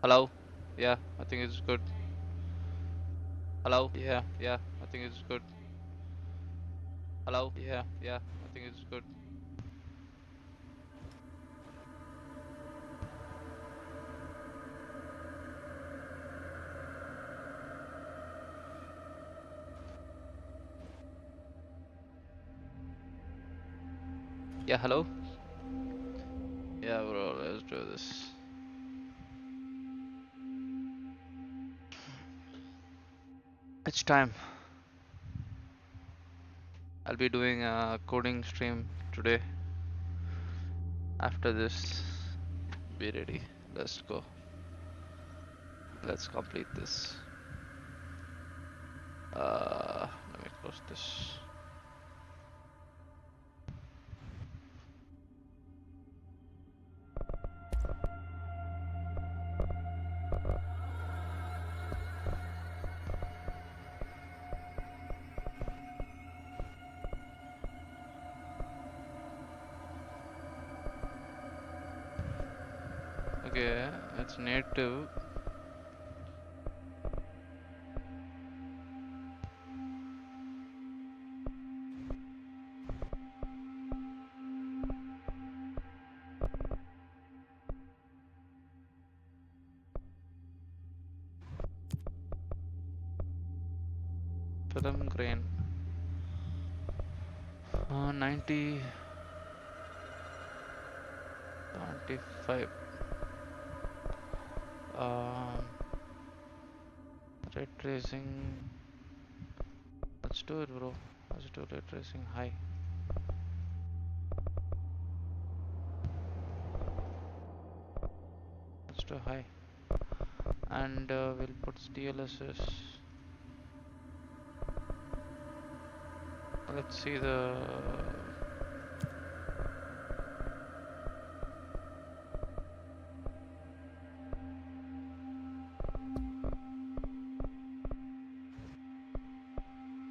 Hello? Yeah, I think it's good. Hello? Yeah, I think it's good. Hello? Yeah, I think it's good. Yeah, hello? Yeah, bro, let's do this. It's time. I'll be doing a coding stream today. After this, be ready. Let's go. Let's complete this. Let me close this. Okay, it's native. Film grain. 90, 25. Um, ray tracing. Let's do it, bro. Let's do ray tracing high. Let's do high. And we'll put DLSS. Let's see the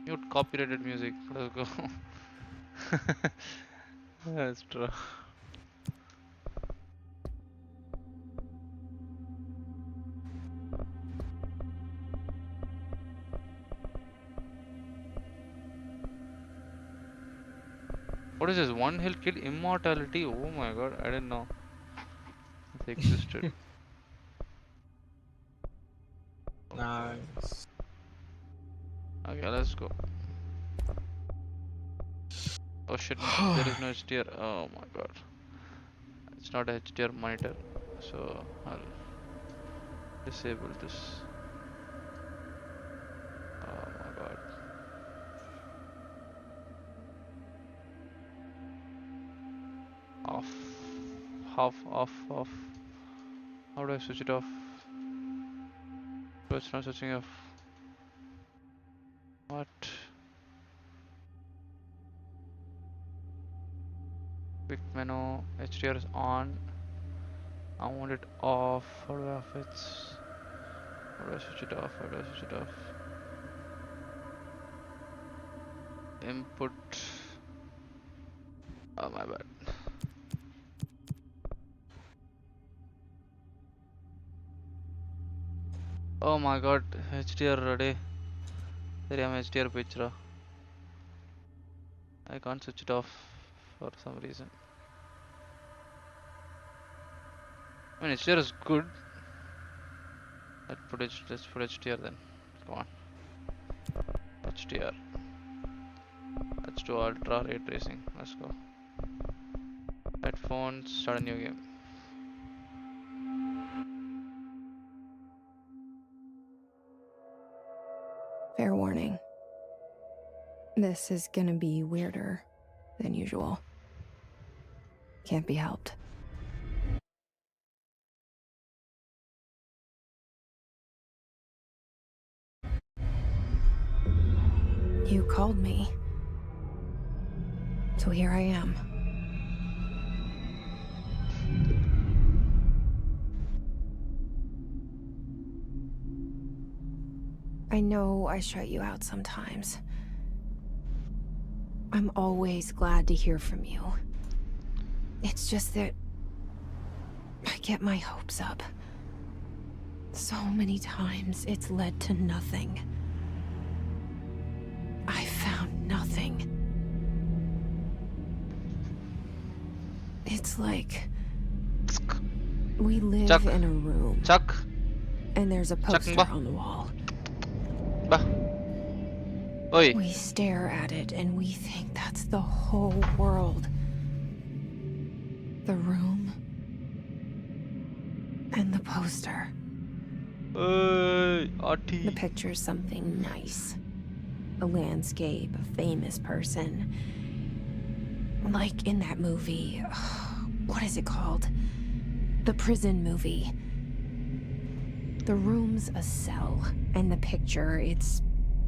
mute copyrighted music. Let's go. That's true. What is this? One hill kill immortality? Oh my god, I didn't know it existed. Nice. Okay, let's go. Oh shit, there is no HDR. Oh my god. It's not a HDR monitor. So I'll disable this. Oh my god. Off. Off. How do I switch it off? So it's not switching off. What? Quick menu. HDR is on. I want it off. How do I off it? How do I switch it off? How do I switch it off? Input. Oh my bad. Oh my god. HDR ready. There I am HDR picture. I can't switch it off for some reason. I mean HDR is good. Let's put HDR then. Come on. HDR. Let's do ultra ray tracing. Let's go. Headphones, start a new game. Fair warning. This is gonna be weirder than usual. Can't be helped. You called me. So here I am. I know I shut you out sometimes. I'm always glad to hear from you. It's just that I get my hopes up. So many times it's led to nothing. I found nothing. It's like we live Chuck. in a room Chuck. and there's a poster Chuck. on the wall. Bah. Oi. We stare at it and we think that's the whole world. The room and the poster. Oi. The Artie. picture's something nice. A landscape, a famous person. Like in that movie. What is it called? The prison movie. The room's a cell, and the picture, it's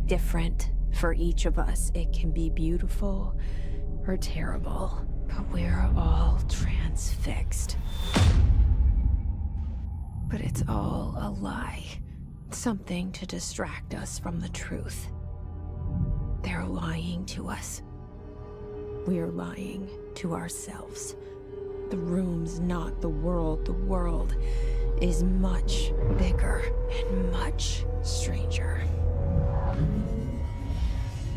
different for each of us. It can be beautiful or terrible, but we're all transfixed. But it's all a lie. Something to distract us from the truth. They're lying to us. We're lying to ourselves. The room's not the world. The world is much bigger and much stranger.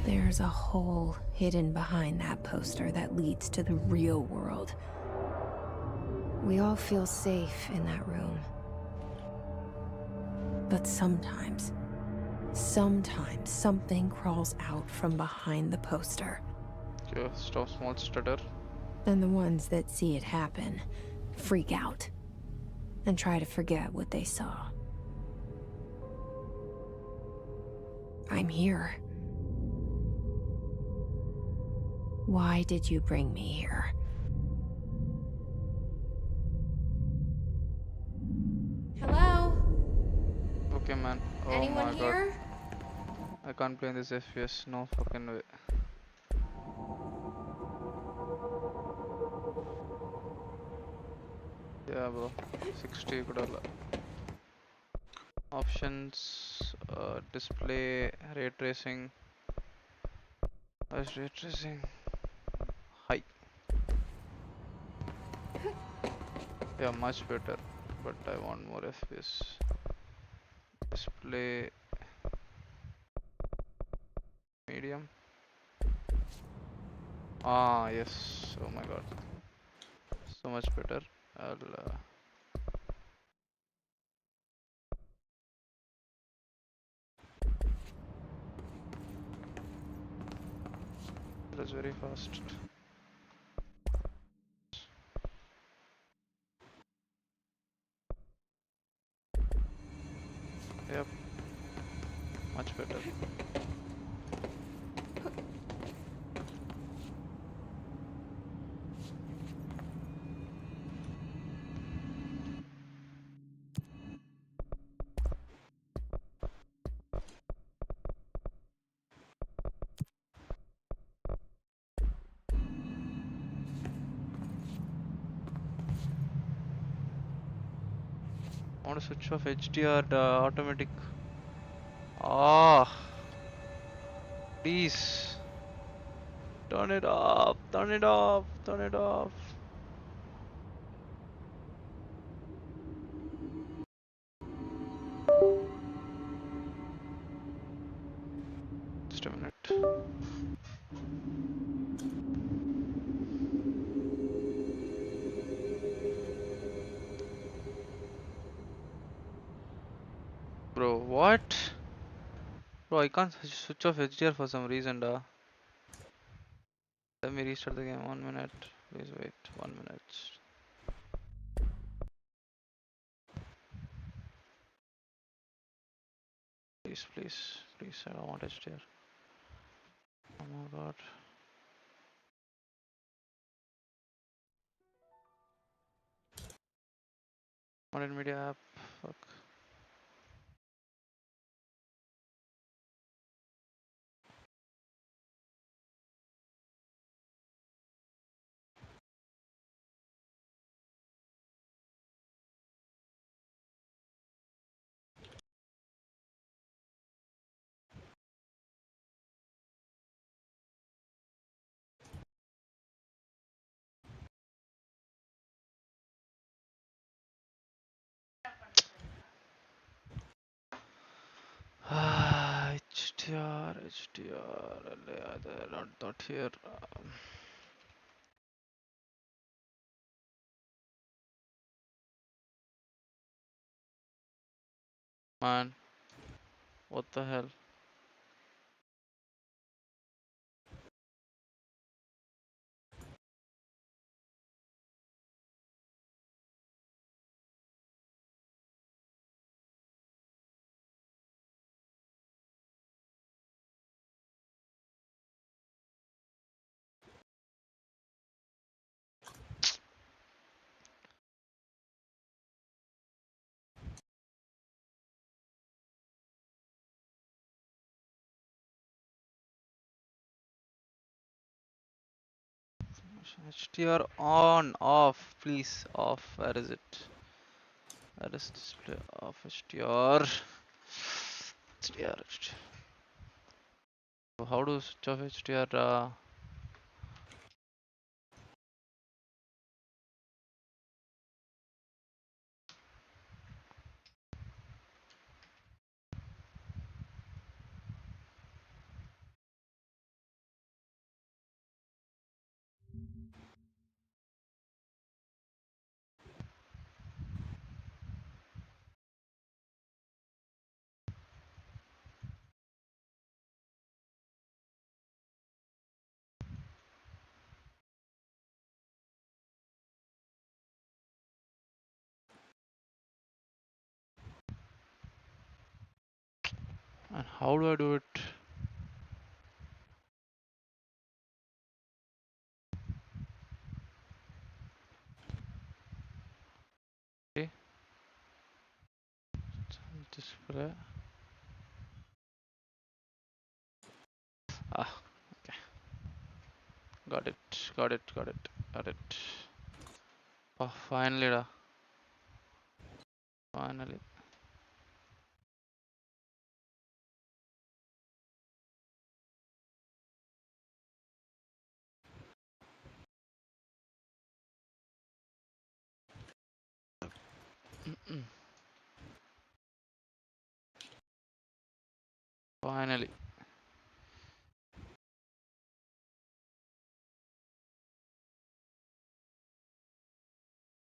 There's a hole hidden behind that poster that leads to the real world. We all feel safe in that room. But sometimes something crawls out from behind the poster. Okay, stop small stutter. And the ones that see it happen freak out and try to forget what they saw. I'm here. Why did you bring me here? Hello? Okay, man. Oh Anyone my here? god. I can't play in this FPS. No fucking way. Yeah, bro. 60 kudala. Options, display, ray tracing. Where's ray tracing? High. Yeah, much better. But I want more FPS. Display, medium. Ah, yes. Oh my god. So much better. I'll. It was very fast. Yep, much better. I want to switch off HDR, the automatic. Ah, please. Turn it off, turn it off, turn it off. Just a minute. Bro, what? Bro, I can't switch off HDR for some reason, da. Let me restart the game. 1 minute. Please wait. 1 minute. Please, please, please. I don't want HDR. Oh my god. Not media app. Fuck. HDR, HDR, not here. Man, what the hell? HDR on, off, please, off. Where is it? Where is display off HDR? HDR. How do switch off HDR? And how do I do it? Okay, display. Ah, okay. Got it, got it, got it, got it. Oh, finally, da. Finally. Finally.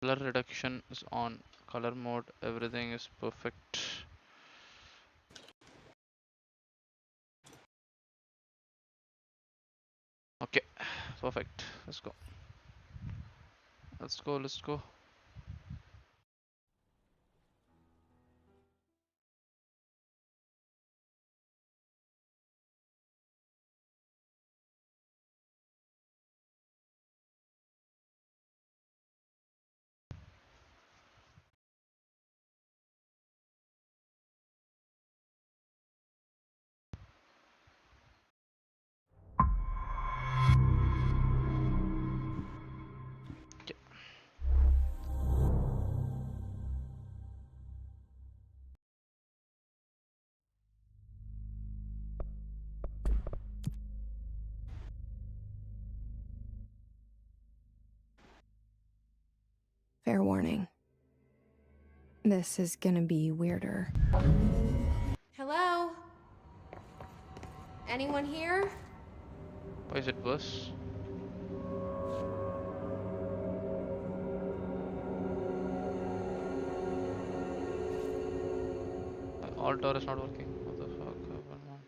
Color reduction is on. Color mode, everything is perfect. Okay, perfect. Let's go. Let's go, let's go. Okay. Fair warning. This is gonna be weirder. Hello? Anyone here? Why is it worse? My Altar is not working. What the fuck? Happened, man?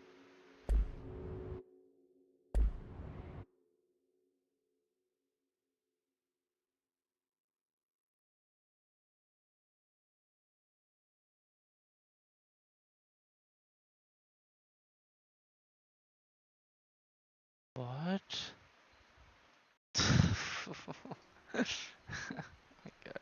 What? My God.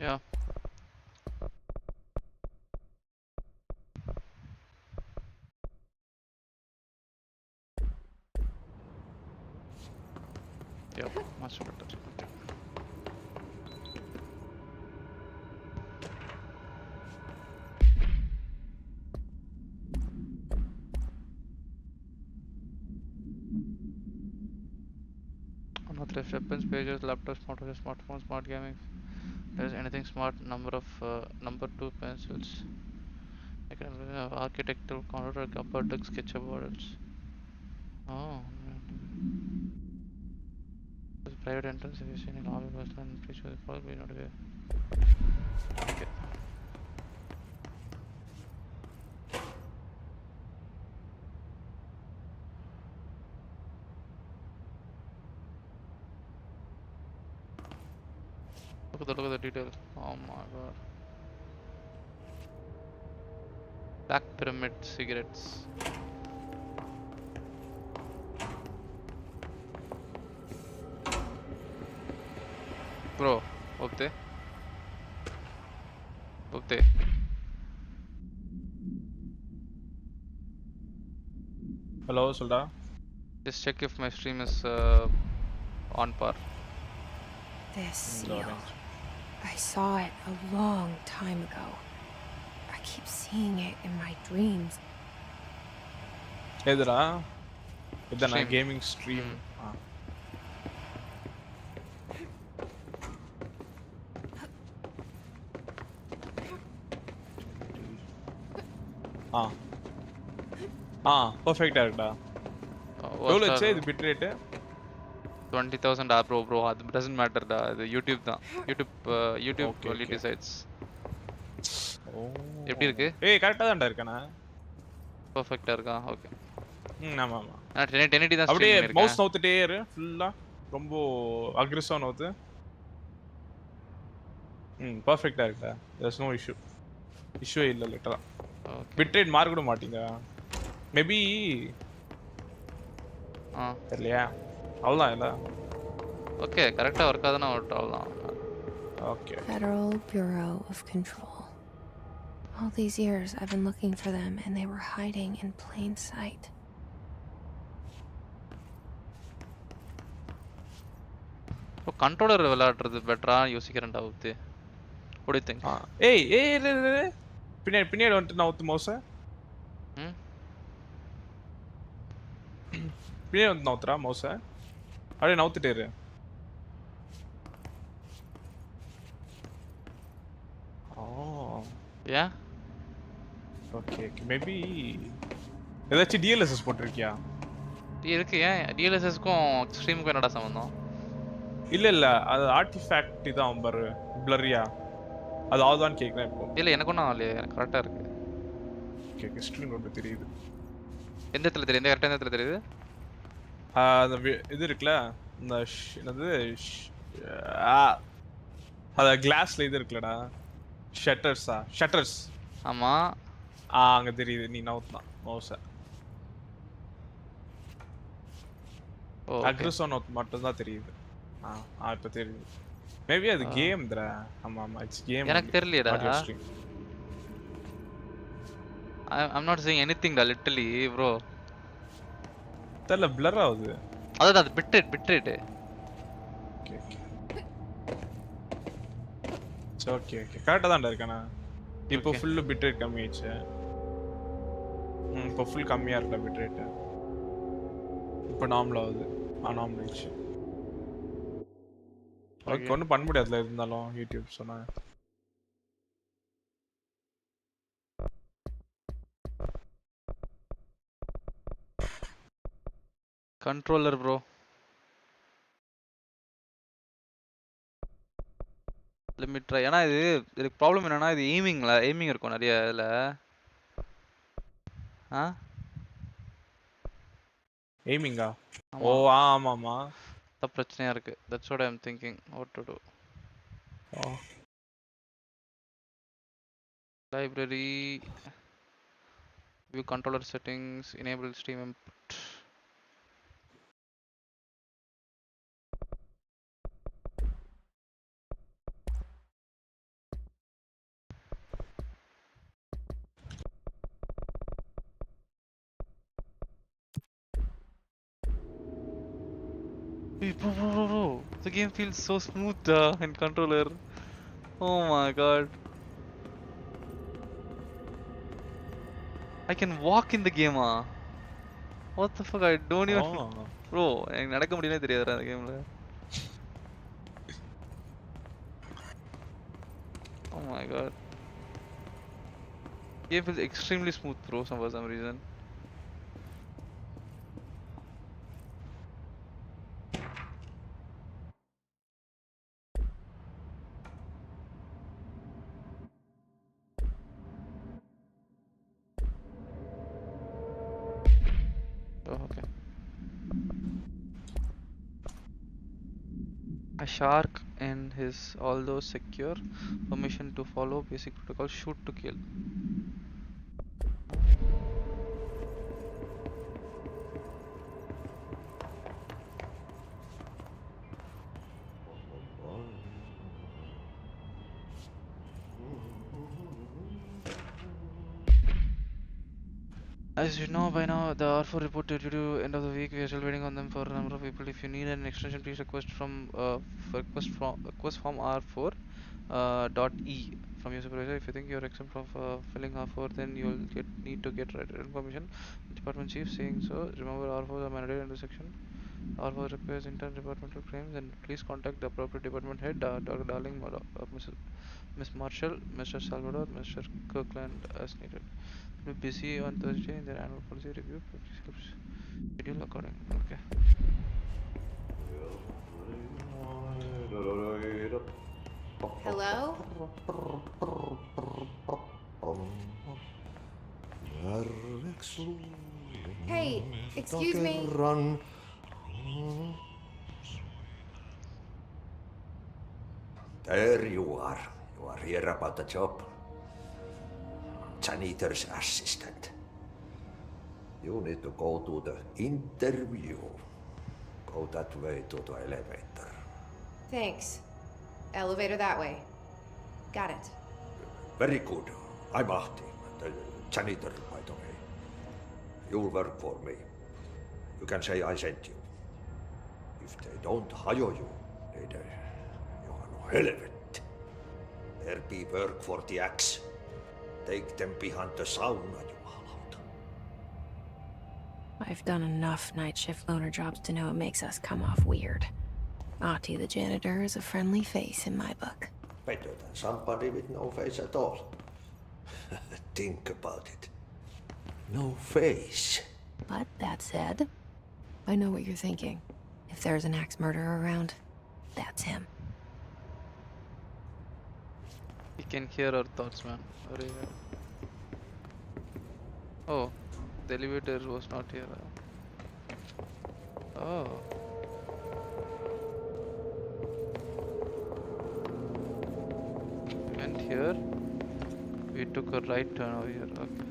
Yeah. Yep, much better. Okay. Unauthorized weapons, pages, laptops, smartphones, smart gaming. There's anything smart. Number two pencils. I can architectural counter, upper deck, sketchup models. Oh, there's private entrance. If you see any lobby bus line, please show the probably not away. Okay. Look at the detail. Oh my god. Black Pyramid cigarettes. Bro, okay. Okay. Hello சொல்டா. Just check if my stream is on par. This இந்த seal. orange. I saw it a long time ago. I keep seeing it in my dreams. எதுடா? இதானா Stream. Gaming stream? ஆ ஆ பர்ஃபெக்ட்டா இருக்குடா. எவ்வளோ வச்சு இது bit rate? 20,000 bro. It doesn't matter. The YouTube தான். YouTube Okay, only okay. decides. ஓ. எப்படி இருக்கு? ஏய் கரெக்ட்டா தான்டா இருக்கேனா? பர்ஃபெக்ட்டா இருக்கா? ஓகே. ஆமா ஆமா. நான் 1080 தான் அப்படியே ஸ்ட்ரீம் மவுஸ் பண்ணிருக்கேன். நவுத்துட்டே இரு ஃபுல்லா. ரொம்ப அக்ரெசிவா நவுத்து. பர்ஃபெக்ட்டா இருக்குடா. there's no issue. இஷ்யூ இல்ல லிட்டரலா. ஓகே. பிட் ரேட் மார்க் கூட மாட்டீங்க. மேபி தெரியலையா? அவ்வளோதான் இல்லை. ஓகே கரெக்டா ஒர்க் ஆகுதுன்னா அவ்வளவுதான். Okay. Federal Bureau of Control. All these years I've been looking for them and they were hiding in plain sight. இப்போ கண்ட்ரோலர் விளையாடுறது பெட்டரா யோசிக்கிறேன்டா ஊத்து. What do you think? ஏய் ஏய் இல்லை பின்னாடி பின்னாடி வந்துட்டு நான் ஊத்து மவுஸை. ம் பின்னாடி வந்து நவுத்துறா மவுஸை. அப்படியே நவுத்துட்டே இரு. ஓ ஏன்? ஓகே ஓகே மேபி ஏதாச்சும் டிஎல்எஸ்எஸ் போட்டிருக்கியா? இருக்கு. ஏன் டிஎல்எஸ்எஸ்க்கும் ஸ்ட்ரீமுக்கும் என்னடா சம்பந்தம்? இல்லை இல்லை அது ஆர்டிஃபேக்ட் தான் பாரு பிளரியா. அது ஆகுதான்னு கேட்குறேன் இப்போ. இல்ல எனக்கு ஒன்றும் ஆகலையே. எனக்கு கரெக்டா இருக்கு. ஓகே ஓகே ஸ்ட்ரீம் ஒன்று தெரியுது. எந்த இடத்துல தெரியுது? எந்த கரெக்டாக எந்த இடத்துல தெரியுது? அந்த இது இருக்குல்ல இந்த என்னது அது கிளாஸ்ல இது இருக்குல்லடா ஷட்டர்ஸ். ஆமா. அங்க தெரியுது. நீ நவுத்தான் மவுஸை. அக்ரெசிவ் நவுத் மட்டும் தான் தெரியுது. இப்போ தெரியுது. மேபி அது கேம் தர. ஆமா ஆமா இட்ஸ் கேம். எனக்கு தெரியலடா. I'm not saying anything டா literally bro. தெரியல blur ஆகுது. அதான் அது பிட் ரேட். ஓகே ஓகே கரெக்டா தான் இருக்கேனா? இப்போ ஃபுல் பிட் ரேட் கம்மியாச்சு. இப்போ ஃபுல் கம்மியா இருக்கா பிட் ரேட்? இப்போ நார்மல் ஆகுது. நார்மல் ஆயிடுச்சு. ஓகே ஒன்றும் பண்ண முடியாதுல இருந்தாலும் யூடியூப் சொன்னா. Controller bro. let me try. ஏன்னா இதுக்கு ப்ராப்ளம் என்னன்னா இது எய்மிங் இருக்கும் நிறைய இதுல. எய்மிங்கா? ஓ ஆமா ஆமா. அதான் பிரச்சனையா இருக்கு. that's what I'm thinking what to do. Library, view controller settings, enable stream input. Bro. The game feels so smooth in controller. Oh my god. I can walk in the game. What the fuck? I don't even. Oh. Bro, எனக்கு நடக்க முடியவே தெரியாதுடா அந்த கேம்ல. Oh my god. Game feels extremely smooth, bro, for some reason. Oh, okay. A shark in his, although secure, permission to follow basic protocol, shoot to kill. As you know by now, the R4 report due to end of the week. We are still waiting on them for a number of people. If you need an extension, please request form R4 .e from your supervisor. If you think you're exempt from filling R4, then you'll need to get written permission. The department chief saying so. Remember, R4s are mandated in this section. R4 requires inter-departmental claims, and please contact the appropriate department head, Dr. Darling, Miss Marshall, Mr. Salvador, Mr. Kirkland, as needed. We'll be busy on Thursday in their annual policy review. Please help schedule accordingly. Okay. Hello? Hey, excuse me. There you are. You are here about the job. Janitor's assistant. You need to go to the interview. Go that way to the elevator. Thanks. Elevator that way. Got it. Very good. I'm Ahti, the janitor, by the way. You'll work for me. You can say I sent you. If they don't hire you, then you are no helvet. There be work for the axe. Take them behind the sauna, jumalauta. I've done enough night shift loner jobs to know it makes us come off weird. Ahti the janitor is a friendly face in my book. Better than somebody with no face at all. Think about it. No face. But that said, I know what you're thinking. If there's an axe murderer around, that's him. You can hear our thoughts, man. Oh, the elevator was not here. Oh. We went here. We took a right turn over here. Okay.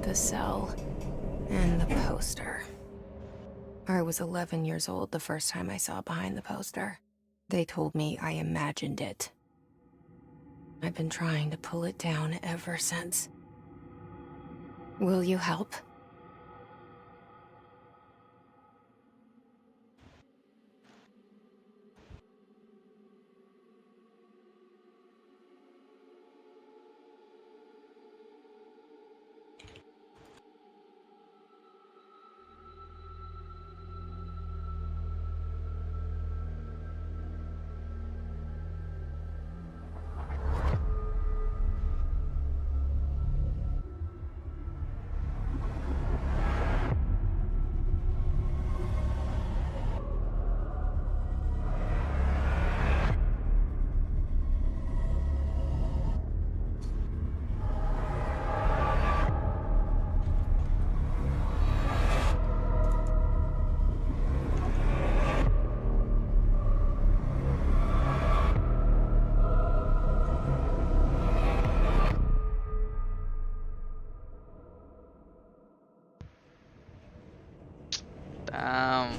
The cell. And the poster. I was 11 years old the first time I saw behind the poster. They told me I imagined it. I've been trying to pull it down ever since. Will you help? Damn.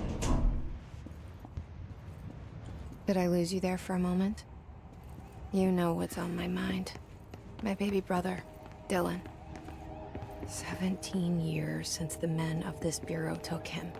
Did I lose you there for a moment? You know what's on my mind. My baby brother, Dylan. 17 years since the men of this bureau took him.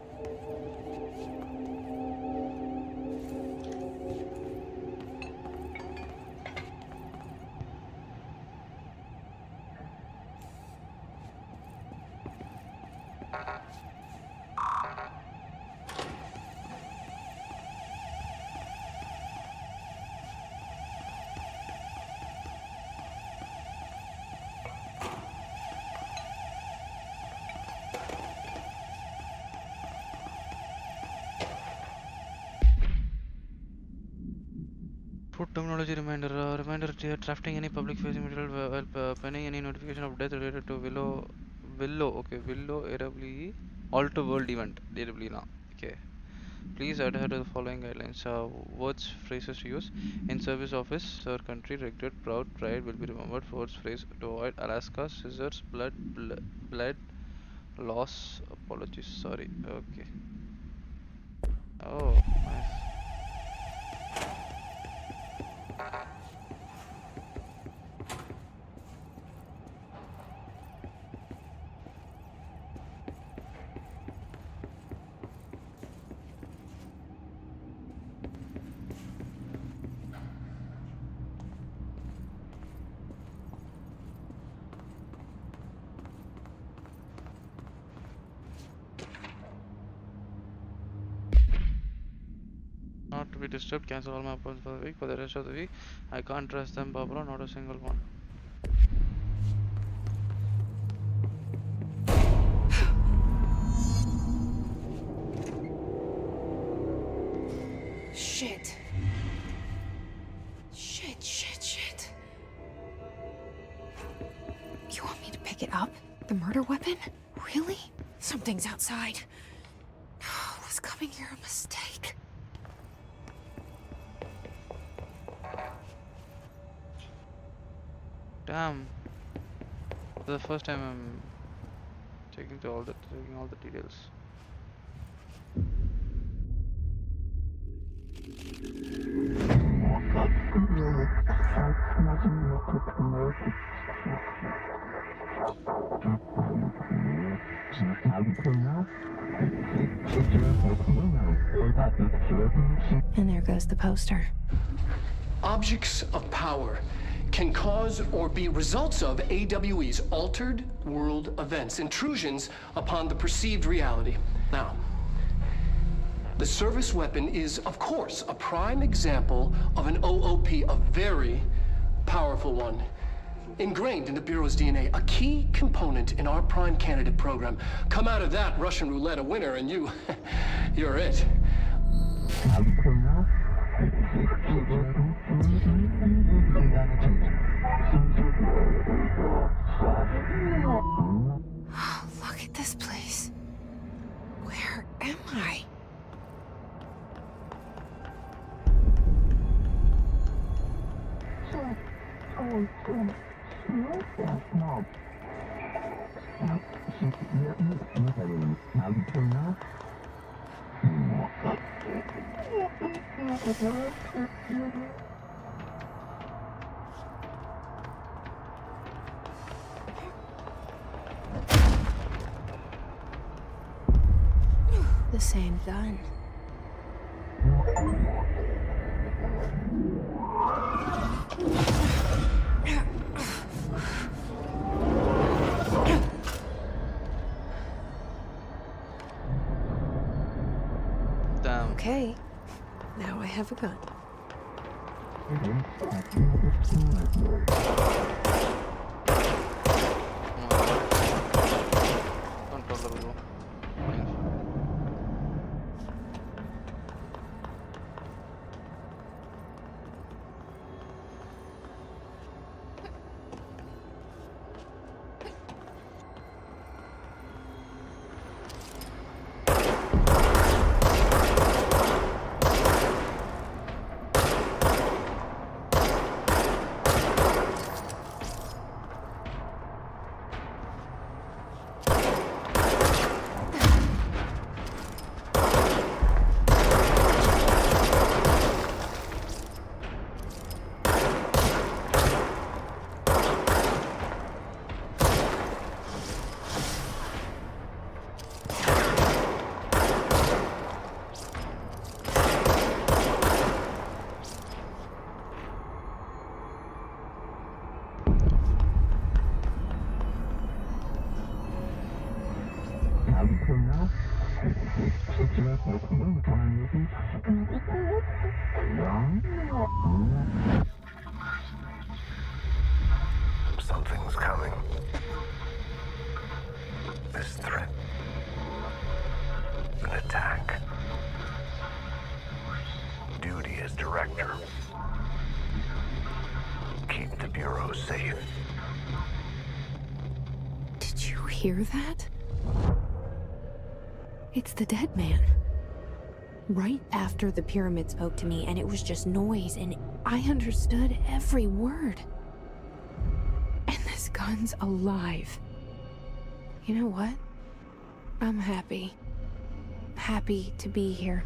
Food terminology reminder. Reminder: drafting any public facing material while penning any notification of death related to Willow AWE Alter World event. AWE now. Okay. Please adhere to the following guidelines. Words, phrases to use in service office, sir, country, regret, proud, pride will be remembered. Words, phrase to avoid: Alaska, scissors, blood, loss, apologies, sorry. Okay. Oh, nice. Not to be disturbed, cancel all my appointments for the week. For the rest of the week, I can't trust them, Barbara, not a single one. Shit. Shit. You want me to pick it up? The murder weapon? Really? Something's outside. Was coming here a mistake? Damn. For the first time I'm taking all the details. And there goes the poster. Objects of power can cause or be results of AWE's altered world events, intrusions upon the perceived reality. Now, the service weapon is, of course, a prime example of an OOP, a very powerful one. Ingrained in the Bureau's DNA, a key component in our prime candidate program. Come out of that Russian roulette a winner and you're it. Look at this place. Where am I? The same gun. Damn. Okay, now I have a gun. Controllable. duty as director. Keep the Bureau safe. Did you hear that? It's the dead man. Right after the pyramid spoke to me, and it was just noise, and I understood every word. And this gun's alive. You know what? I'm happy. Happy to be here.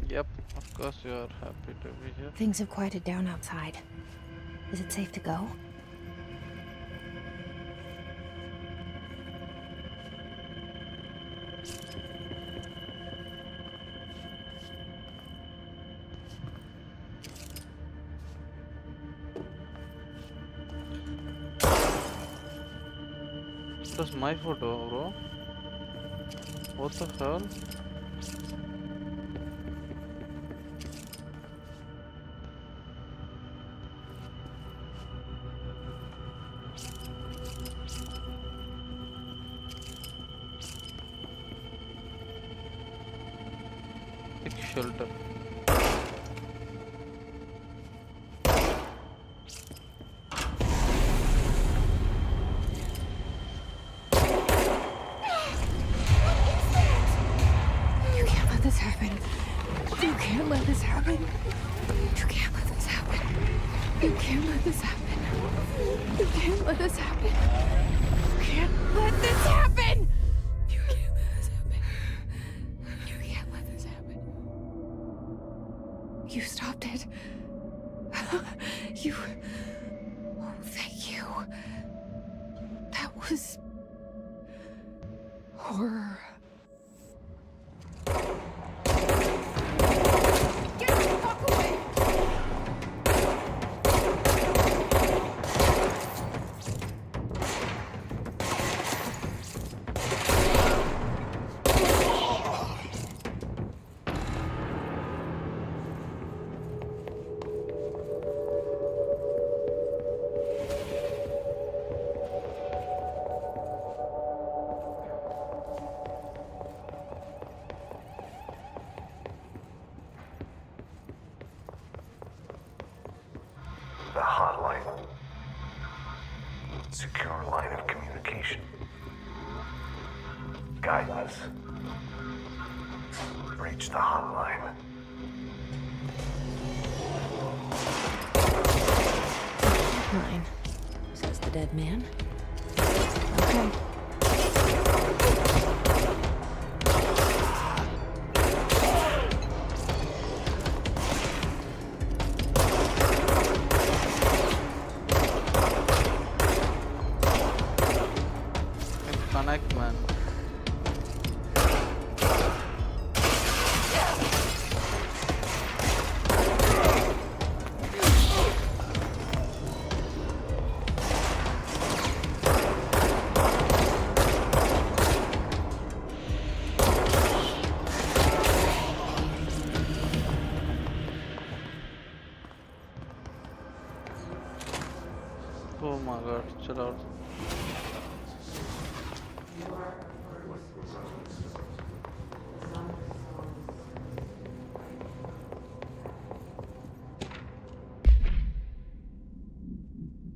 Yep, of course you are happy to be here. Things have quieted down outside. Is it safe to go? That's my photo, bro. What the hell? Big shelter. You can't let this happen. You can't let this happen. You can't let this happen. You can't let this happen. You can't let this happen. You can't let this happen. You can't let this happen. You can't let this happen. You stopped it. You. Oh, thank you. That was horror. Get the fuck away! The hotline. Secure line of communication. Guidance. Reach the hotline. Mine, says the dead man. Okay. Connect, man. Oh my god, chill out.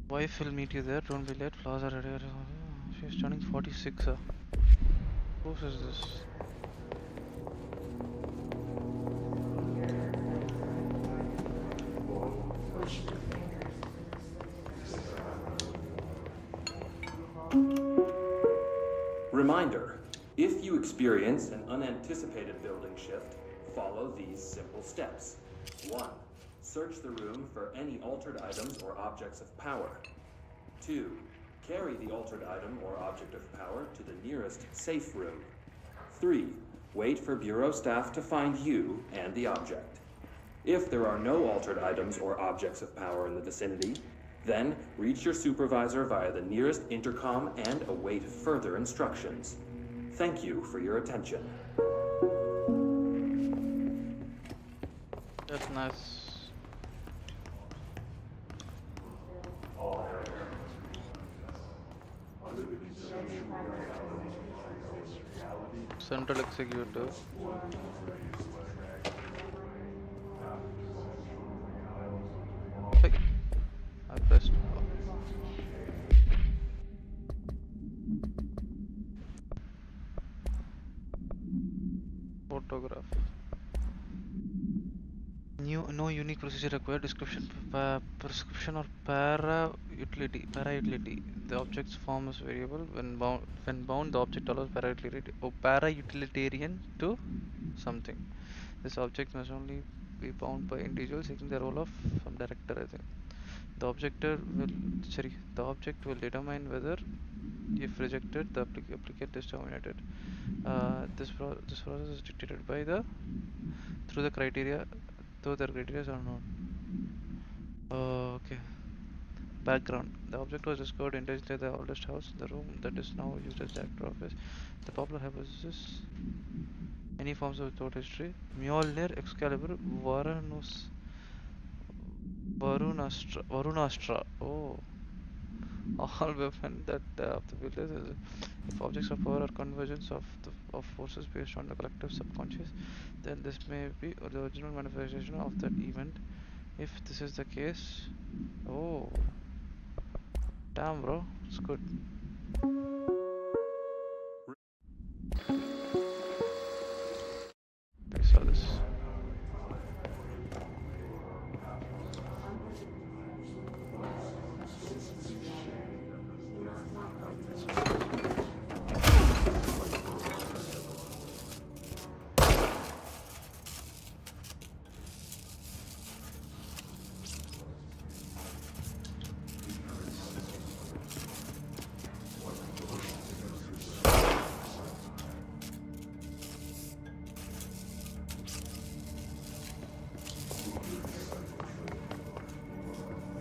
Wife will meet you there, don't be late, flowers are ready. She's turning 46. Who is this? Reminder, if you experience an unanticipated building shift, follow these simple steps. 1. Search the room for any altered items or objects of power. 2. Carry the altered item or object of power to the nearest safe room. 3. Wait for Bureau staff to find you and the object. If there are no altered items or objects of power in the vicinity, then reach your supervisor via the nearest intercom and await further instructions. Thank you for your attention. That's nice. Central executive. photograph. No unique procedure required. Description, prescription or para utility. The object's form is variable. When bound, the object allows para utilitarian to something. This object must only be bound by individuals seeking the role of some director. I think the the object will determine whether, if rejected, the applicant is terminated. This process is dictated by the through the criteria, though the criteria are known. Okay. Background. The object was discovered inside the oldest house, the room that is now used as the actor office. The popular hypothesis: any forms of thought history. Mjolnir, Excalibur, Varunastra. Oh, all weapon that of the village is. If objects of power are convergence of forces based on the collective subconscious, then this may be the original manifestation of that event. If this is the case, oh, damn, bro, it's good. I saw this.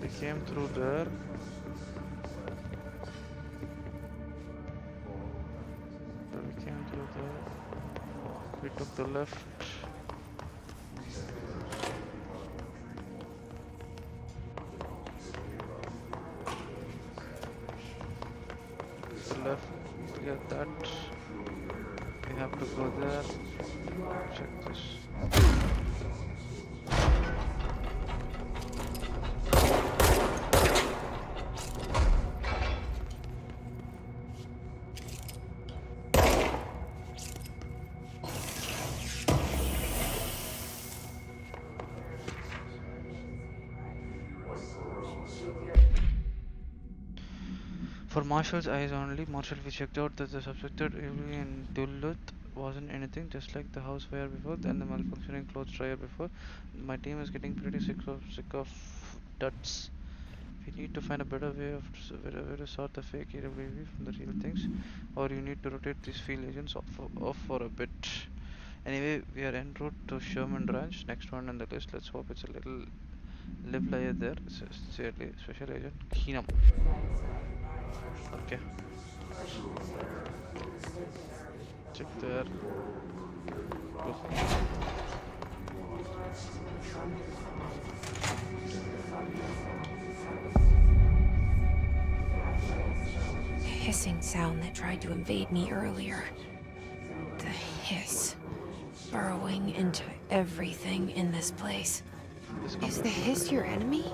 They came through there. We came through there. We took the left. Left. Get that. We have to go there. Check this. For Marshall's eyes only, Marshall we checked out that the suspected evil in Duluth wasn't anything, just like the house fire before and the malfunctioning clothes dryer before. My team is getting pretty sick of duds. We need to find a better way to sort the fake AWV from the real things, or you need to rotate these field agents off for a bit. Anyway, we are en route to Sherman Ranch, next one on the list. Let's hope it's a little live layer there. Sincerely, Special Agent Keenum. Okay. Check there. Cool. Hissing sound that tried to invade me earlier. The hiss. Burrowing into everything in this place. Is the hiss your enemy?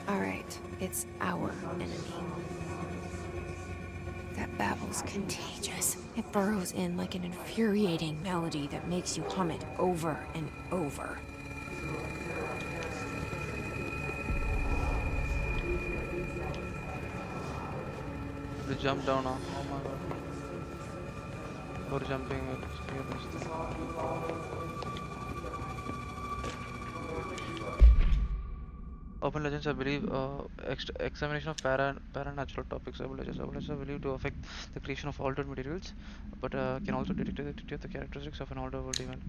Alright, it's our enemy. That babble's contagious. It burrows in like an infuriating melody that makes you hum it over and over. We jump down now. Oh my god. We're jumping here. Open Legends, I believe, examination of paranatural topics. Open Legends are believed to affect the creation of altered materials, but can also detect the characteristics of an older world event.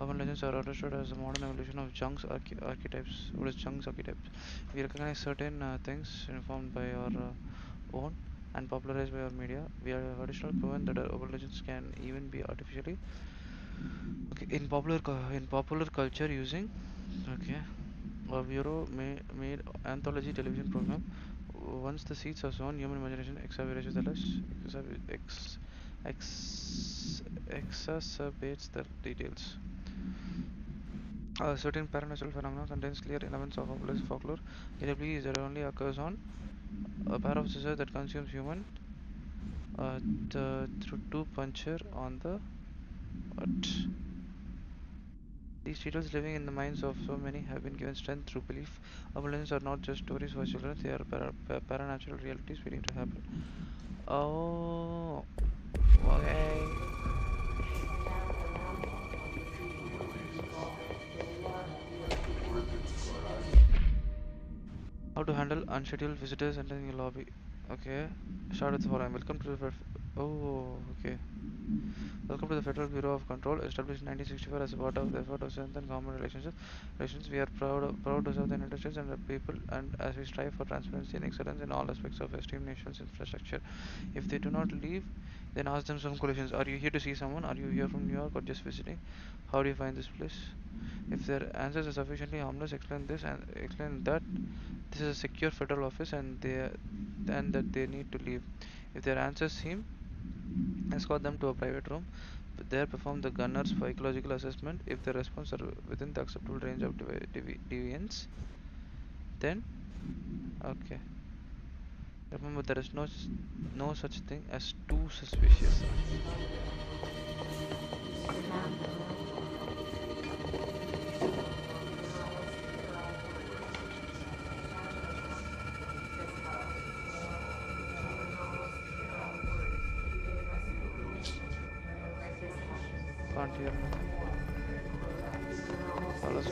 Open Legends are understood as a modern evolution of Jung's archetypes. What is Jung's archetypes? We recognize certain things informed by our own and popularized by our media. We have additionally proven that our Open Legends can even be artificially in popular culture using a bureau made anthology television program. Once the seeds are sown, human imagination exacerbates the details. A certain paranatural phenomena contains clear elements of populist folklore. AWE is that only occurs on a pair of scissors that consumes human through two puncture on the what? These titles living in the minds of so many have been given strength through belief. Abundance are not just stories for children, they are paranatural realities waiting to happen. Oh, okay. How to handle unscheduled visitors entering your lobby. Okay, start with the following. Welcome to the Welcome to the Federal Bureau of Control, established in 1964 as a part of the effort to strengthen government relations. We are proud to serve the United States and the people, and as we strive for transparency and excellence in all aspects of esteemed nation's infrastructure. If they do not leave, then ask them some questions. Are you here to see someone? Are you here from New York or just visiting? How do you find this place? If their answers are sufficiently harmless, explain this and explain that this is a secure federal office and that they need to leave. If their answers seem, escort them to a private room. There perform the gunner's psychological assessment. If the response are within the acceptable range of deviance, then okay. Remember, there is no such thing as too suspicious. Can't hear nothing. Follow us.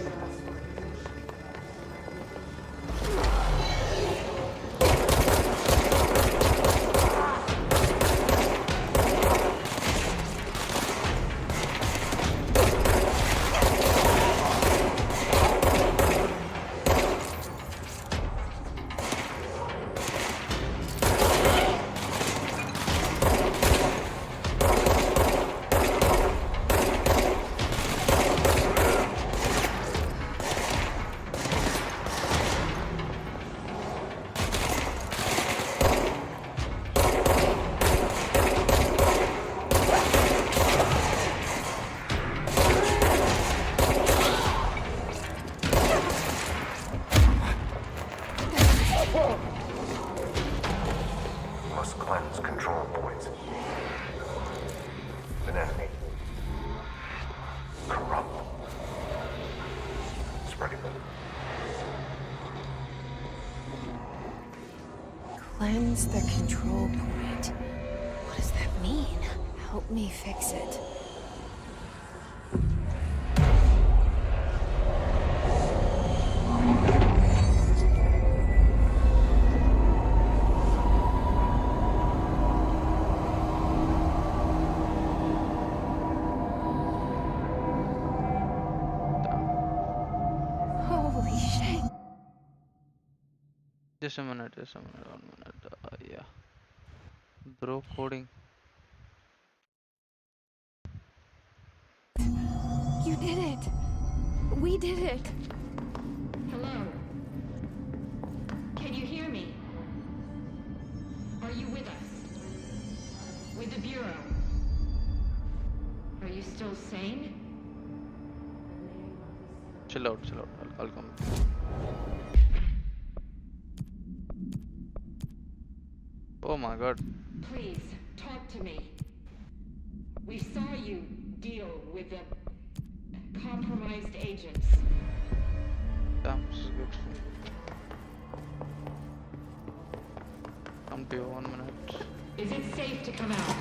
Must cleanse control points. An enemy. Corrupt. Spreading them. Cleanse the control point. What does that mean? Help me fix it. Holy shit. Just a minute, 1 minute. Yeah. Bro coding. You did it. We did it. Hello? Can you hear me? Are you with us? With the Bureau? Are you still sane? Chill out. I'll come. Oh my god. Please, talk to me. We saw you deal with the compromised agents. Damn, this is good. Come to you 1 minute. Is it safe to come out?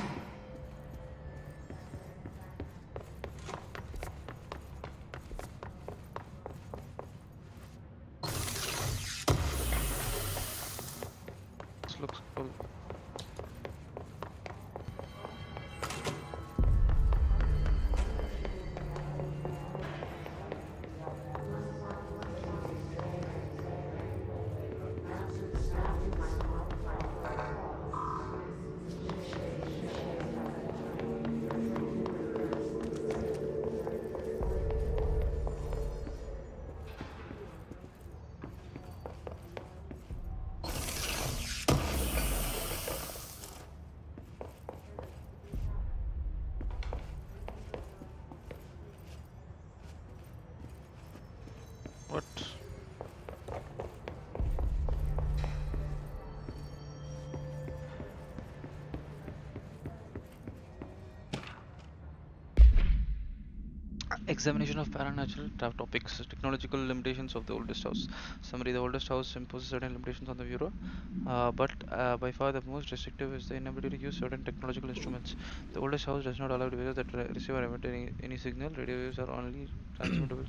This looks cool. Examination of paranatural topics, technological limitations of the oldest house. Summary: the oldest house imposes certain limitations on the viewer, but by far the most restrictive is the inability to use certain technological instruments. The oldest house does not allow devices that receive or emit any signal. Radio waves are only transmittable.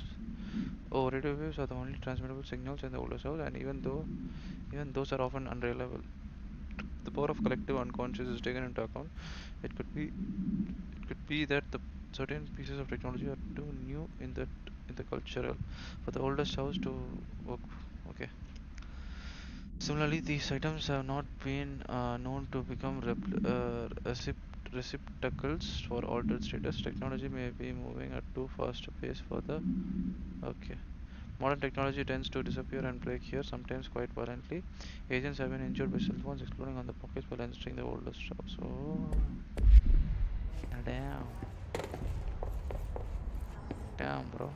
Oh, radio waves are the only transmittable signals in the oldest house, and even those are often unreliable. The power of collective unconscious is taken into account. It could be that the certain pieces of technology are too new in the cultural for the oldest house to work. Okay. Similarly, these items have not been known to become receptacles for altered status. Technology may be moving at too fast a pace for the. Okay. Modern technology tends to disappear and break here, sometimes quite violently. Agents have been injured by cell phones exploding on the pockets while entering the oldest house. Oh, damn. Damn, bro.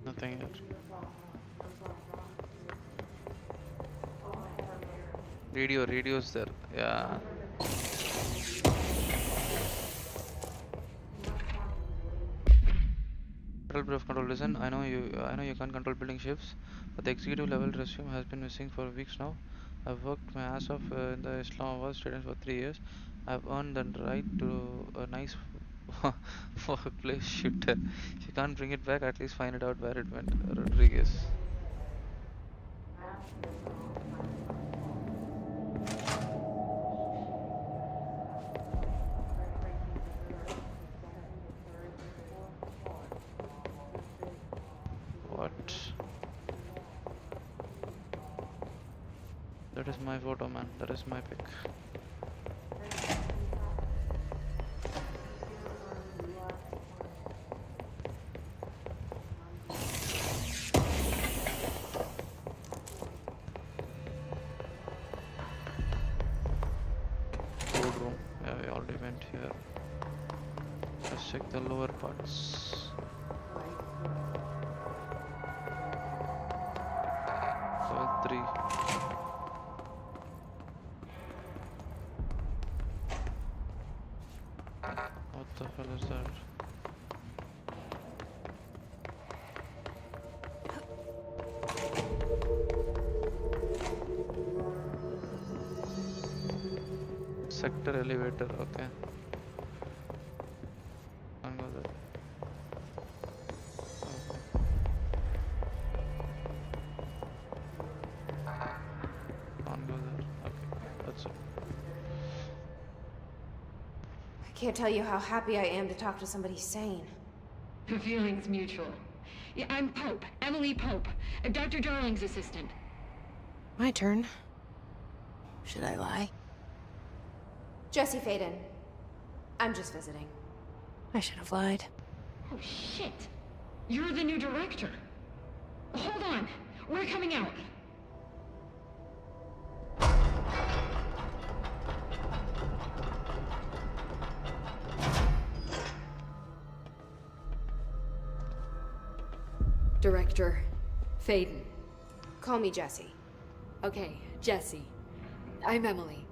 Nothing here. Radio's there. Yeah. Bit of control. Listen, I know you can't control building shifts, but the executive level resume has been missing for weeks now. I've worked my ass off in the Islamabad stadium for 3 years. I've earned the right to a nice workplace shooter. If you can't bring it back, at least find it out where it went. Rodriguez. What? That is my photo, man. That is my pic. Boardroom. Yeah, we already went here. Let's check the lower parts. Level 3. What the hell is that? Sector elevator, okay. Can't go there. Can't go there. Okay, that's it. I can't tell you how happy I am to talk to somebody sane. The feeling's mutual. Yeah, I'm Pope, Emily Pope, Dr. Darling's assistant. My turn. Should I lie? Jesse Faden. I'm just visiting. I should have lied. Oh, shit. You're the new director. Hold on. We're coming out. Director Faden. Call me Jesse. Okay, Jesse. I'm Emily.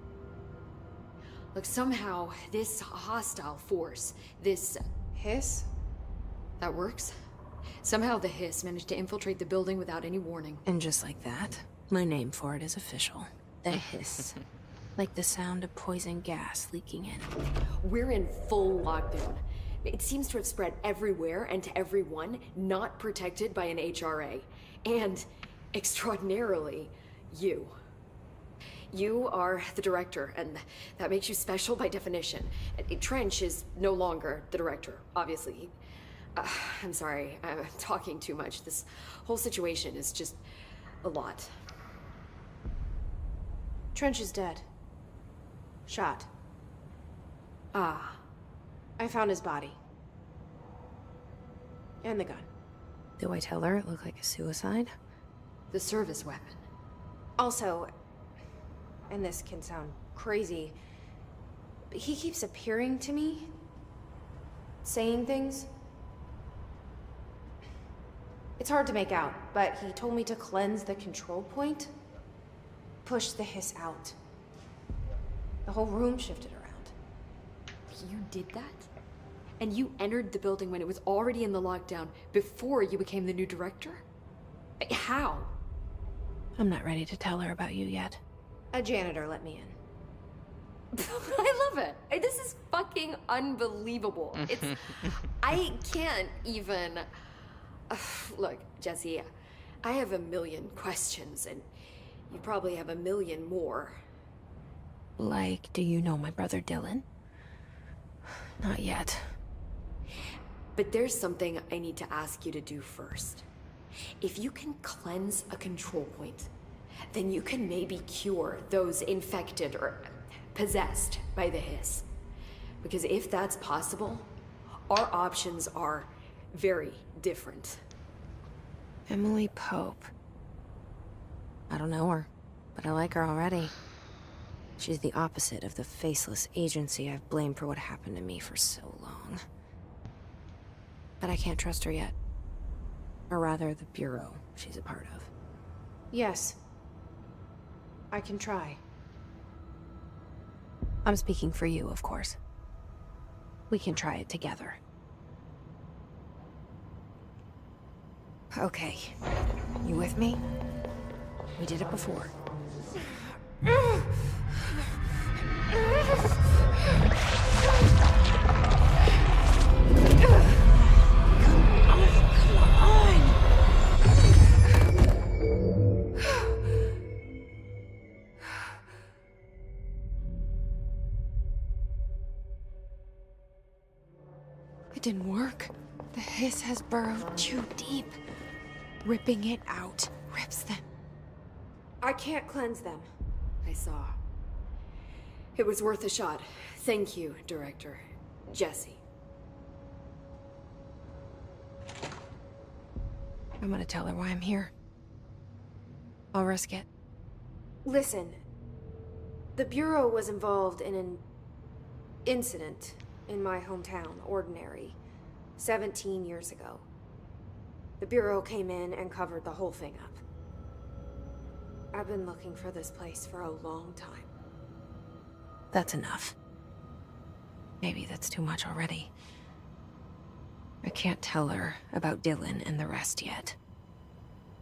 Look, somehow this hostile force, this Hiss? that works. Somehow the hiss managed to infiltrate the building without any warning. And just like that, my name for it is official. The hiss. Like the sound of poison gas leaking in. We're in full lockdown. It seems to have spread everywhere and to everyone not protected by an HRA. And, extraordinarily, you. You are the director, and that makes you special by definition. Trench is no longer the director, obviously. I'm sorry, I'm talking too much. This whole situation is just a lot. Trench is dead. Shot. Ah. I found his body. And the gun. Do I tell her it looked like a suicide? The service weapon. Also, and this can sound crazy, but he keeps appearing to me, saying things. It's hard to make out, but he told me to cleanse the control point. Push the hiss out. The whole room shifted around. You did that? And you entered the building when it was already in the lockdown before you became the new director? How? I'm not ready to tell her about you yet. A janitor let me in. I love it. This is fucking unbelievable. It's... I can't even... Look, Jesse, I have a million questions, and you probably have a million more. Like, do you know my brother Dylan? Not yet. But there's something I need to ask you to do first. If you can cleanse a control point, then you can maybe cure those infected or possessed by the hiss. Because if that's possible, our options are very different. Emily Pope. I don't know her, but I like her already. She's the opposite of the faceless agency I've blamed for what happened to me for so long. But I can't trust her yet. Or rather, the Bureau she's a part of. Yes. I can try. I'm speaking for you, of course. We can try it together. Okay. You with me? We did it before. It didn't work. The hiss has burrowed too deep. Ripping it out rips them. I can't cleanse them. I saw. It was worth a shot. Thank you, Director. Jesse. I'm gonna tell her why I'm here. I'll risk it. Listen. The Bureau was involved in an incident in my hometown, Ordinary, 17 years ago. The Bureau came in and covered the whole thing up. I've been looking for this place for a long time. That's enough. Maybe that's too much already. I can't tell her about Dylan and the rest yet.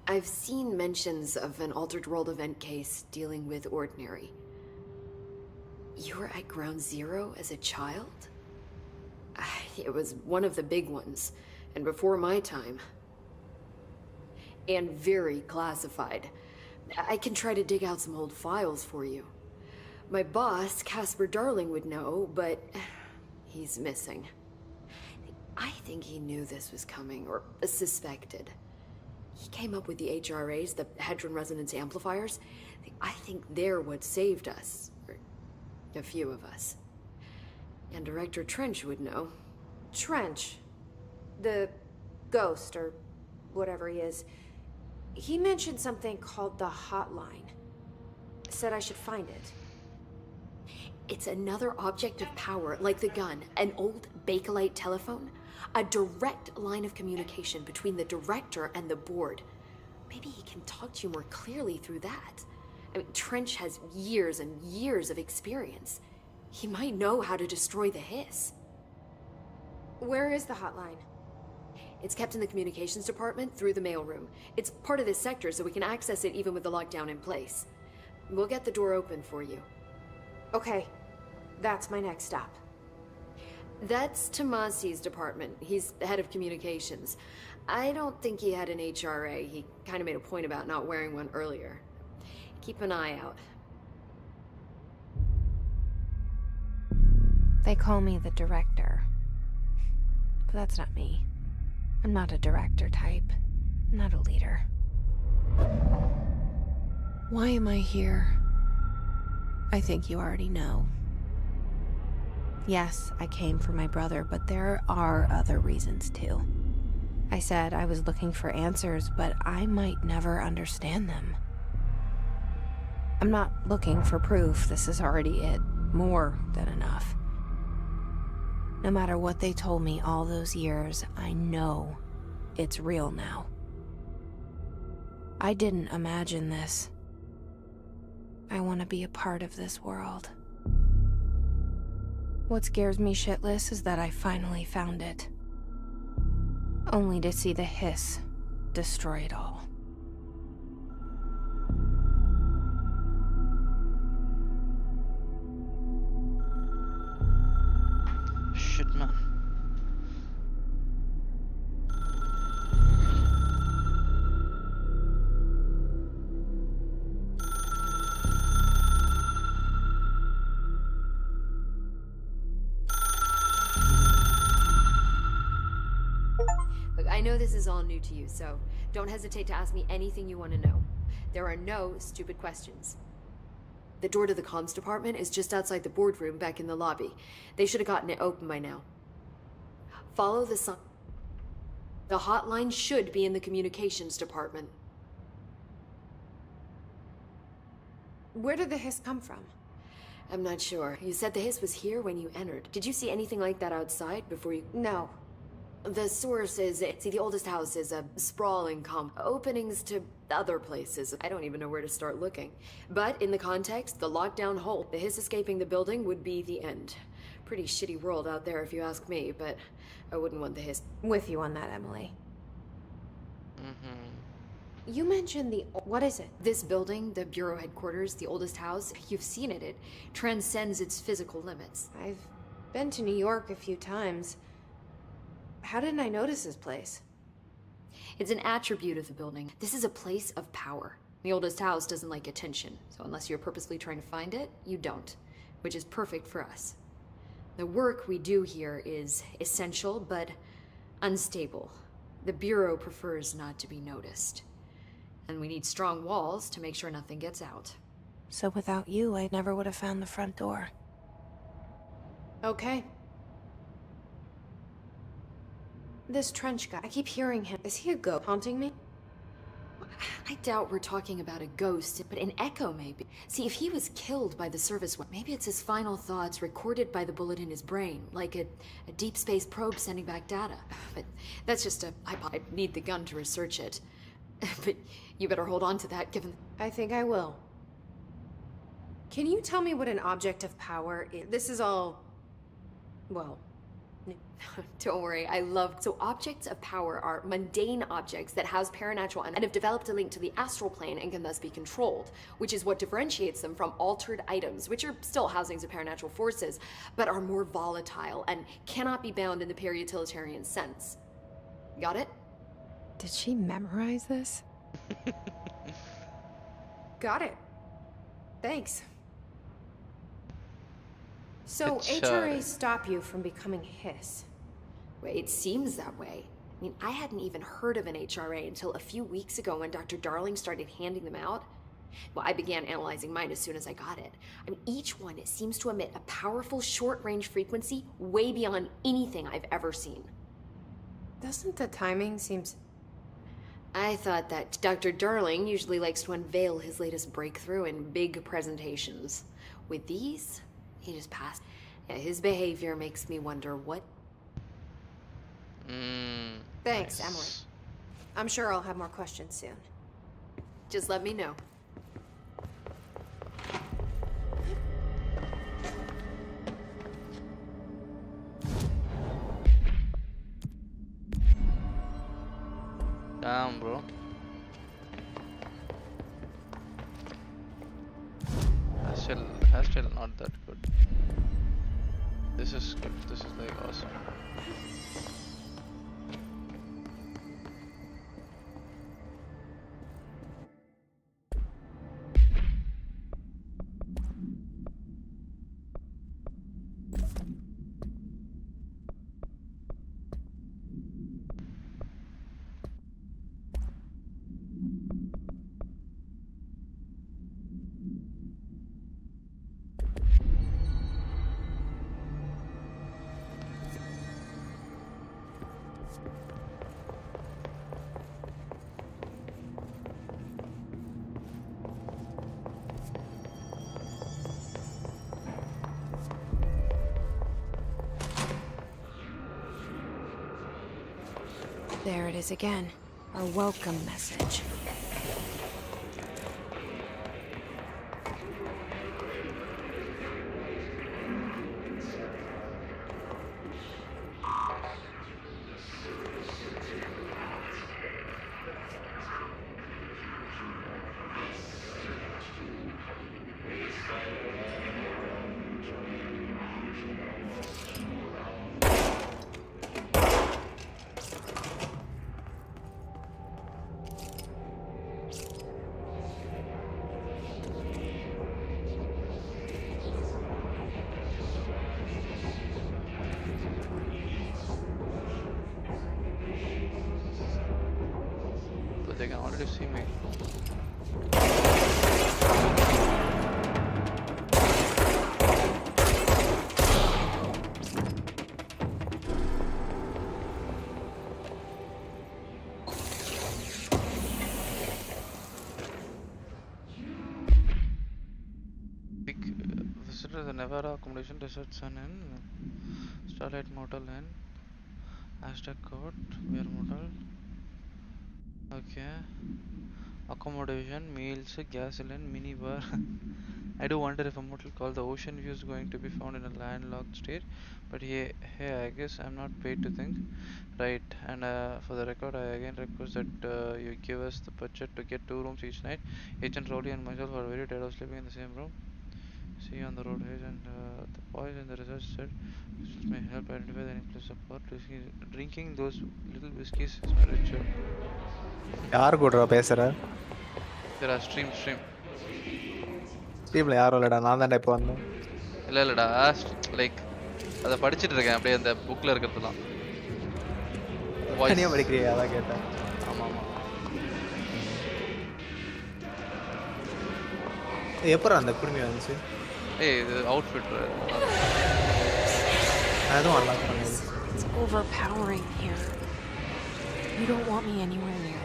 I've seen mentions of an Altered World event case dealing with Ordinary. You were at Ground Zero as a child? It was one of the big ones, and before my time. And very classified. I can try to dig out some old files for you. My boss, Casper Darling, would know, but he's missing. I think he knew this was coming, or suspected. He came up with the HRAs, the Hadron Resonance Amplifiers. I think they're what saved us. Or a few of us. And Director Trench would know. Trench? The ghost, or whatever he is. He mentioned something called the Hotline. Said I should find it. It's another object of power, like the gun, an old Bakelite telephone. A direct line of communication between the director and the board. Maybe he can talk to you more clearly through that. I mean, Trench has years and years of experience. He might know how to destroy the hiss. Where is the hotline? It's kept in the communications department through the mailroom. It's part of this sector, so we can access it even with the lockdown in place. We'll get the door open for you. Okay, that's my next stop. That's Tomasi's department. He's the head of communications. I don't think he had an HRA. He kind of made a point about not wearing one earlier. Keep an eye out. They call me the director. But that's not me. I'm not a director type. I'm not a leader. Why am I here? I think you already know. Yes, I came for my brother, but there are other reasons too. I said I was looking for answers, but I might never understand them. I'm not looking for proof. This is already it. More than enough. No matter what they told me all those years, I know it's real now. I didn't imagine this. I want to be a part of this world. What scares me shitless is that I finally found it. Only to see the hiss destroy it all. Shit, man. Look, I know this is all new to you, so don't hesitate to ask me anything you want to know. There are no stupid questions. The door to the comms department is just outside the boardroom back in the lobby. They should have gotten it open by now. Follow the sign. The hotline should be in the communications department. Where did the hiss come from? I'm not sure. You said the hiss was here when you entered. Did you see anything like that outside before you... No. The source is... See, the oldest house is a sprawling openings to other places. I don't even know where to start looking. But in the context, the lockdown hole, the hiss escaping the building would be the end. Pretty shitty world out there if you ask me, but I wouldn't want the hiss. With you on that, Emily. Mm-hmm. You mentioned the... What is it? This building, the Bureau headquarters, the oldest house, you've seen it. It transcends its physical limits. I've been to New York a few times. How didn't I notice this place? It's an attribute of the building. This is a place of power. The oldest house doesn't like attention, so unless you're purposely trying to find it, you don't, which is perfect for us. The work we do here is essential, but unstable. The Bureau prefers not to be noticed. And we need strong walls to make sure nothing gets out. So without you, I never would have found the front door. Okay. This trench guy, I keep hearing him. Is he a ghost haunting me? I doubt we're talking about a ghost, but an echo maybe. See, if he was killed by the service, maybe it's his final thoughts recorded by the bullet in his brain, like a deep space probe sending back data. But that's just I need the gun to research it. But you better hold on to that, given... I think I will. Can you tell me what an object of power is? This is all... well... Don't worry, I love... So objects of power are mundane objects that house paranatural and have developed a link to the astral plane and can thus be controlled, which is what differentiates them from altered items, which are still housings of paranatural forces, but are more volatile and cannot be bound in the peri-utilitarian sense. Got it? Did she memorize this? Got it. Thanks. So, It's, HRA stop you from becoming Hiss? Well, it seems that way. I mean, I hadn't even heard of an HRA until a few weeks ago when Dr. Darling started handing them out. Well, I began analyzing mine as soon as I got it. I mean, each one seems to emit a powerful short-range frequency way beyond anything I've ever seen. Doesn't the timing seem... I thought that Dr. Darling usually likes to unveil his latest breakthrough in big presentations. With these, he just passed. Yeah, his behavior makes me wonder what... Thanks, Emily. I'm sure I'll have more questions soon. Just let me know. Damn, bro. Still not that good. This is good. This is like awesome. There it is again. Our welcome message. did you see me? Visitor the Nevada Accommodation Desert Sun Inn, Starlight Motel Inn, Aztec Court, Bear Motel. Okay. Accommodation, meals, gasoline, mini bar. I do wonder if a motel called the Ocean View is going to be found in a landlocked state. But hey, I guess I'm not paid to think. Right, and for the record, I again request that you give us the budget to get 2 rooms each night. Agent Rowley and myself are very tired of sleeping in the same room. See you on the road, and the boys in the research said this may help identify the any place of pot. Drinking those little whiskeys is my ritual. யார் கூடடா பேசுற? There are stream. ஸ்ட்ரீம்ல யாரும் இல்லடா, நான் தான்டா இப்போ வந்தேன். இல்லடா, like அத படிச்சிட்டு இருக்கேன் அப்படியே அந்த புக்ல இருக்குறதெல்லாம். நீயே படிக்கறியா? அத கேட்டேன். ஆமா. எப்பற அந்த குடுமி வந்துச்சு? ஏய் இது அவுட்ஃபிட். அதுவும் அன்லாக் பண்ணு. It's overpowering here. You don't want me anywhere near it.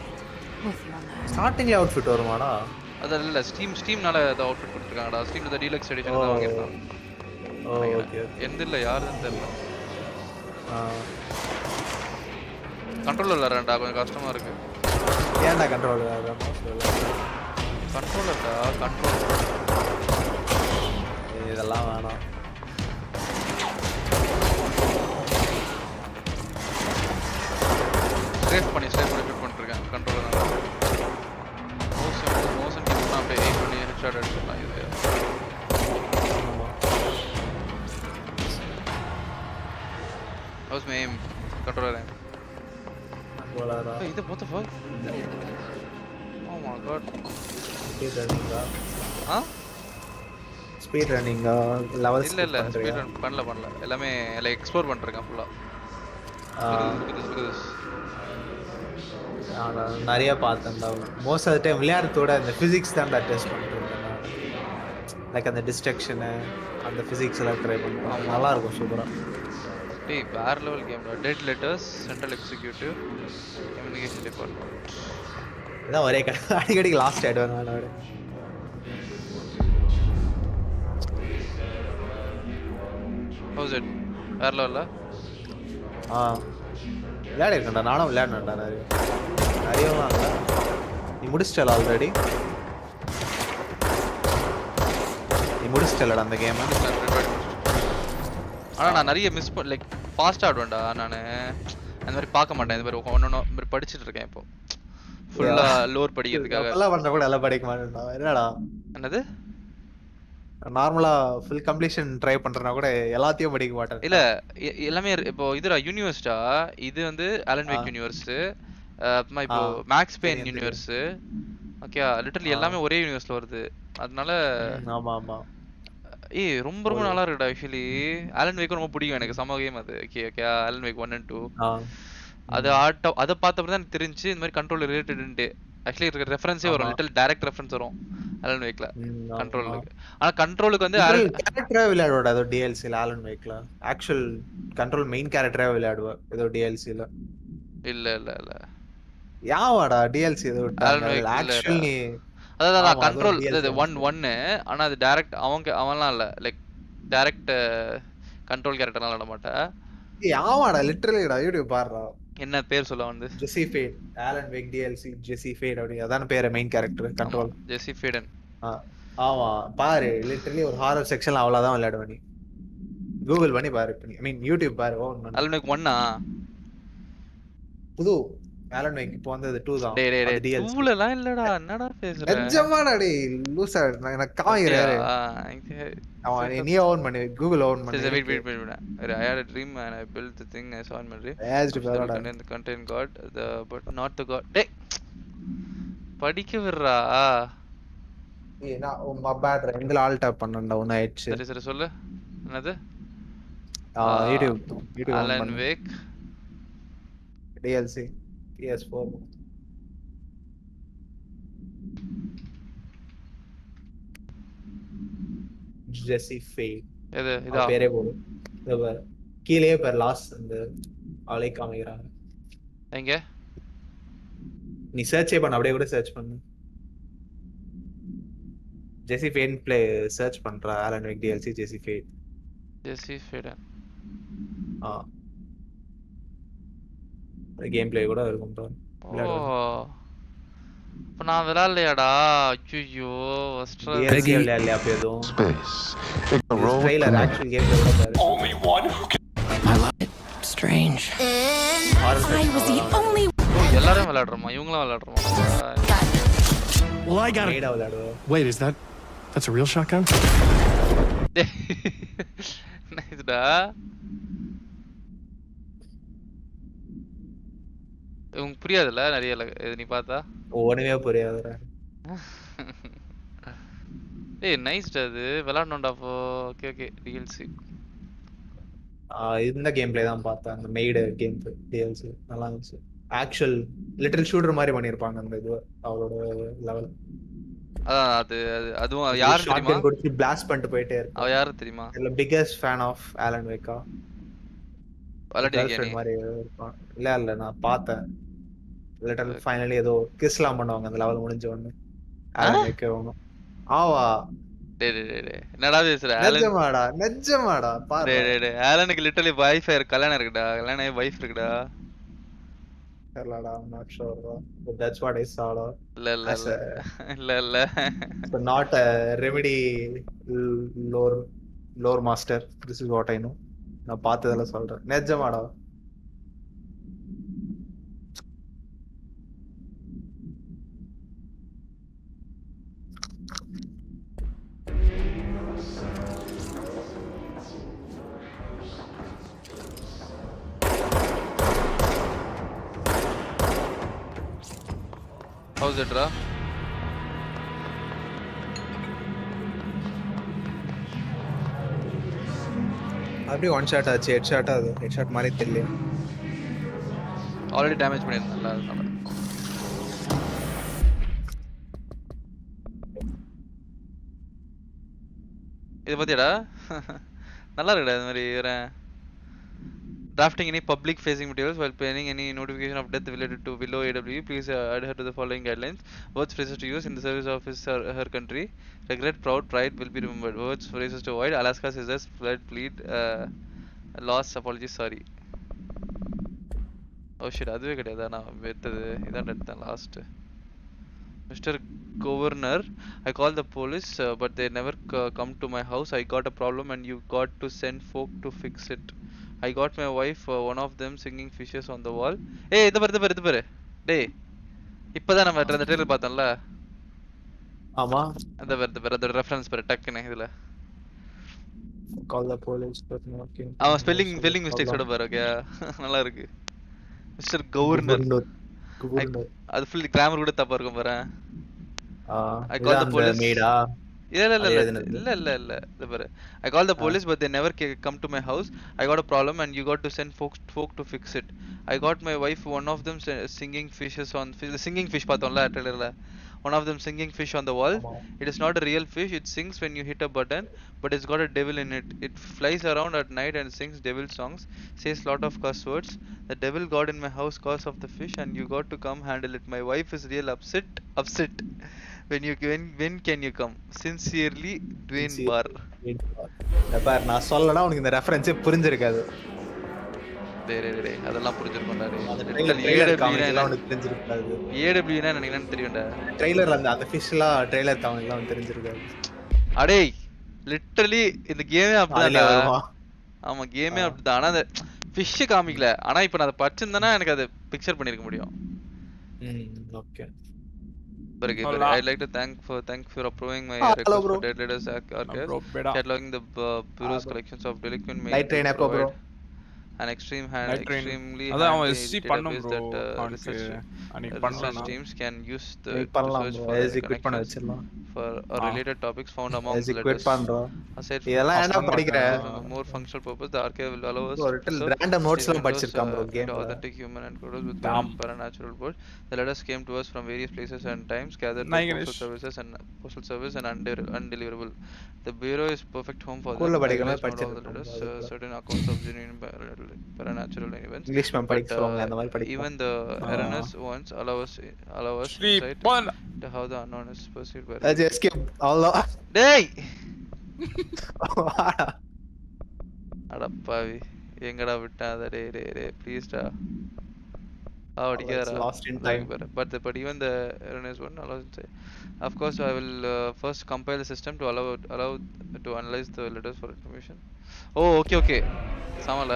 With you on that. ஸ்டார்டிங்ல அவுட்ஃபிட் வருமாடா? அத இல்ல ஸ்டீம்னால அத அவுட்ஃபிட் கொடுத்திருக்காங்கடா. ஸ்டீம்ல தி டீலக்ஸ் எடிஷன் தான் வாங்கிருக்கான். ஓகே. எந்த இல்ல யாருன்னு தெரியல. கண்ட்ரோலர் இல்லடா, கொஞ்சம் கஷ்டமா இருக்கு. ஏன்டா கண்ட்ரோலர் இல்ல? கண்ட்ரோலர்டா, கண்ட்ரோல். இதெல்லாம் வேணாம். சேவ் பண்ணி ஷூட் பண்ணிருக்கேன் கண்ட்ரோலர். மோஷன் கிட்ட அப்படியே எய்ம் பண்ணி ஹெட்ஷாட் அடிச்சிடலாம் இது. How's my aim? Controller aim. Hey, what the fuck? Oh my god. Speed running. Huh? Speed running. Levels. இல்ல ஸ்பீட் ரன் பண்ணல. எல்லாமே லைக் எக்ஸ்ப்ளோர் பண்ணிருக்கேன் ஃபுல்லா. நான் நிறைய பார்த்தேன்டா. மோஸ்ட் ஆஃப் தி டைம் விளையாடுறதோட அந்த ஃபிசிக்ஸ் தான் டெஸ்ட் பண்ணிட்டு இருக்கேன். லைக் அந்த டிஸ்ட்ரக்ஷன், அந்த ஃபிசிக்ஸ் எல்லாம் ட்ரை பண்ணுவேன். நல்லா இருக்கும், சூப்பரா. டேய் வேற லெவல் கேம்டா. Dead letters, central executive, communication department. இதான் ஒரே அடிக்கடி லாஸ்ட் ஆயிடுவேன் நானோட. How's it? வேற லெவல்ல? விளையாடி இருக்கேன்டா, நானும் விளையாடினேன்டா நிறையலாம் இல்லை. நீ முடிச்சிட்டல ஆல்ரெடி? நீ முடிச்சிட்டலடா அந்த கேம்? ஆனால் நான் நிறைய மிஸ் பண்ண லைக் ஃபாஸ்ட் ஆடுவேன்டா. நான் அந்த மாதிரி பார்க்க மாட்டேன். இந்த மாதிரி ஒன்று படிச்சுட்டு இருக்கேன் இப்போ ஃபுல்லாக லோர் படிக்கிறதுக்காக. எல்லாம் பண்ணுற கூட எல்லாம் படிக்க மாட்டேன்டா. என்னடா என்னது? நார்மலா ஃபுல் கம்ப்ளீஷன் ட்ரை பண்றனா கூட எல்லாத்தையும் படிக்க மாட்டேன். இல்ல எல்லாமே இப்போ இதுடா யூனிவர்ஸ்டா. இது வந்து ஆலன் வேக் யூனிவர்ஸ், அப்புறமா இப்போ Max Payne universe. Okay, literally எல்லாமே ஒரே யூனிவர்ஸ்ல வருது. அதனால ஆமா. ஏய் ரொம்ப நல்லா இருக்குடா. ஆக்சுவலி ஆலன் வேக் ரொம்ப பிடிக்கும் எனக்கு. செம கேம் அது. Okay Alan Wake 1 and 2. அது அதை பார்த்தப்ப தான் எனக்கு தெரிஞ்சு இந்த மாதிரி கண்ட்ரோல் ரிலேட்டட்ன்ட்டு. ஆக்சுவலி இருக்க ரெஃபரன்ஸே வரும், லிட்டில் டைரக்ட் ரெஃபரன்ஸ் வரும் ஆலன் வேக்ல கண்ட்ரோலுக்கு. ஆனா கண்ட்ரோலுக்கு வந்து கேரக்டரா விளையாடுவா ஏதோ டிஎல்சில. ஆலன் வேக்ல ஆக்சுவல் கண்ட்ரோல் மெயின் கேரக்டரா விளையாடுவா ஏதோ டிஎல்சில. இல்ல யாவாடா டிஎல்சி ஏதோ ஆக்சுவலி அதான் கண்ட்ரோல் இது 1 ஆனா அது டைரக்ட் அவன்லாம் இல்ல. லைக் டைரக்ட் கண்ட்ரோல் கேரக்டர்லாம் விளையாட மாட்டேன். யாவாடா லிட்டரலிடா. யூடியூப் பாருடா. என்ன பேர் சொல்ல வந்து? Jesse Fade. Alan Wake DLC Jesse Fade அப்படி அதான பேர் main character control. Jesse Faden. ஆமா பாரு, லிட்டரலி ஒரு ஹாரர் செக்ஷன்ல அவ்வளவுதான் விளையாடுவ நீ. கூகுள் பண்ணி பாரு. ஐ மீன் யூடியூப் பாரு. ஆலன் வேக் 1 புது ஆலன் வேக் இப்போ வந்தது 2 தான். டேய் டிஎல்சி 2ல இல்லடா. என்னடா பேசுற? நிஜமாடா டேய் லூசா. எனக்கு காமிக்கிறேன். அவன் நீ ஓன் பண்ணு, கூகுள் ஓன் பண்ணு. Wait. I had a dream and I built the thing I saw in my dream. The content god, but not the god. டேய் படிக்க விடுறா. ஏய் நான் my bad. எங்கல ஆல் டாப் பண்ணடா ஒண்ணு ஆயிடுச்சு. சரி சொல்லு. என்னது? YouTube Alan Wake DLC PS4. Jesse Fade. எது அவ இதா? பேரே போடு. இத பாரு. கீழயே பாரு லாஸ்ட் அந்த ஆளை காமிக்கிறாங்க. எங்க? நீ சர்ச்சே பண்ண, அப்படியே கூட சர்ச் பண்ணு. ஜெசி ஃபேட் ப்ளே சர்ச் பண்றா. Alan Wake DLC Jesse Fade. Jesse Faden. Gameplay கூட இருக்கும் பாரு. ஓ, இப்ப நான் விளையாடலையாடா? ஐயோ DLC விளையாடலையா அப்ப எதுவும்? ட்ரைலர் ஆக்சுவல் கேம் ப்ளே கூட பாரு. Only one who can. I love it. Strange. I was the only எல்லாரும் விளையாடுறோமா? இவங்களும் விளையாடுறோமா? Well, I got ரைடா விளையாடுவா. Wait, that's a real shotgun? நைஸ்டா. உனக்கு புரியாதுல்ல நிறைய இது நீ பார்த்தா? ஒண்ணுமே புரியாதுடா. ஏய் நைஸ்டா, அது விளையாடணும்டா அப்போ. Okay okay. DLC இந்த கேம் ப்ளே தான் பார்த்தேன். அந்த மெய்டு கேம் DLC நல்லா இருந்துச்சு. ஆக்சுவல் லிட்டில் ஷூட்டர் மாதிரி பண்ணிருப்பாங்க அந்த இது அவளோட லெவல். அதான் அதுவும் யாரு தெரியுமா? கொடுத்து பிளாஸ்ட் பண்ணிட்டு போயிட்டே இருக்கு. அவ யாரு தெரியுமா? இல்ல பிகெஸ்ட் ஃபேன் ஆஃப் ஆலன் வேக்கா. விளையாடிருக்கியா நீ? மாதிரி இருப்பான். இல்ல நான் பார்த்தேன். லிட்டில் ஃபைனலி ஏதோ கிஸ்லாம் பண்ணுவாங்க அந்த லெவல் முடிஞ்ச உடனே. ஆலன் வேக்கா ஒண்ணும் ஆவா. என்னடா பேசுற? நெஜமாடா பாரு. ஆலனுக்கு லிட்டரலி வைஃப் கல்யாணம் இருக்குடா. கல்யாணம் ஆகி வைஃப் இருக்குடா. தெரியலடா, I'm not sure bro. But that's what I saw. இல்ல So not a remedy lore master. This is what I know. நான் பார்த்ததெல்லாம் சொல்றேன். நெஜமாடா. How's it, bro? அப்படியே ஒன் ஷாட் ஆச்சு. ஹெட் ஷாட் அது. ஹெட் ஷாட் மாதிரி தெரியல. ஆல்ரெடி டேமேஜ் பண்ணிருந்தேன்ல அதனால. இது பாத்தியாடா? நல்லா இருக்குடா இது மாதிரி. Drafting any public facing materials while planning any notification of death related to below AWE, please adhere to the following guidelines. Words, phrases to use in the service of his or her country. Regret, proud, pride will be remembered. Words, phrases to avoid: Alaska, scissors, flood, plead, loss, apology, sorry. Oh shit, அதுவே கிடையாதா? நான் வெத்தது இதான் எடுத்தேன் last. Mr. Governor, I called the police but they never come to my house. I got a problem and you got to send folk to fix it. I got my wife, one of them singing fishes on the wall. Hey, இது பாரு. டேய், இப்பதான் நம்ம அந்த trailer பார்த்தோம்ல. ஆமா. அந்த அதோட ரெஃபரன்ஸ் பாரு டக்குன்னு இதுல. Call the police but no king. அவன் ஸ்பெல்லிங் மிஸ்டேக்ஸ் ஓட பாரு. ஓகே, நல்லா இருக்கு. Mister governor. அது ஃபுல் கிராமர் கூட தப்பா இருக்கும் பாரு. I called the police. இல்ல. I called the police but they never come to my house. I got a problem and you got to send folk to fix it. I got my wife, one of them singing fishes on singing fish பார்த்தோம்ல ட்ரைலர்ல. One of them singing fish on the wall. It is not a real fish. It sings when you hit a button, but it's got a devil in it. It flies around at night and sings devil songs, says lot of cuss words. The devil got in my house cause of the fish and you got to come handle it. My wife is real upset. When can you come? Sincerely, Dwayne Barr. பார், நான் சொல்லனா உனக்கு இந்த ரெஃபரன்ஸே புரிஞ்சிருக்காது. டேய் அதெல்லாம் புரிஞ்சிருக்கும்டா. AWE னா என்னன்னு தெரியும்டா. ட்ரைலர்ல அந்த ஃபிஷ்லாம் ட்ரைலர் காமெடிலாம் தெரிஞ்சிருக்காது. அடேய், லிட்டரலி இந்த கேமே அப்படிதான். ஆமா, கேமே அப்படிதான். ஆனா அந்த ஃபிஷ் காமிக்கல. ஆனா இப்போ நான் அதை படிச்சிருந்தேன்னா எனக்கு அதை பிக்சர் பண்ணிருக்க முடியும். Okay. I'd like to thank for approving my request for Dead Letters Archive, cataloging the bureau's collections of delinquent mail. An extremely database that research teams can use the research for or related topics found among the quit letters. பண்றோம். Aside இதெல்லாம் from ஏன்டா படிக்கிற? more functional purpose, the archive will allow us Bro, to little preserve random notes எல்லாம் windows படிச்சிருக்கான் bro into gameல. authentic human encoders with Damn. paranatural words. The letters came to us from various places and times, gathered by postal service and undeliverable. The bureau is perfect home for School ல them. படிக்கிற மாதிரி Not all the படிச்சிருக்கான் letters, bro அதுக்குள்ள. certain accounts of genuine paranatural events. English ma'am But படிக்க சொல்லுவாங்க அந்த மாதிரி படிக்கலாம். even the erroneous ones allow us Sleep insight on. to how the unknown is perceived by Let's escape அவ்வளவுதான். டேய் அடப்பாவி எங்கடா விட்டா அத டேய் ப்ளீஸ் டா அடிக்காதடா lost in time. but even the erroneous one allows insight. Of course I will first compile the system to allow to analyze the letters for information. Oh okay சமல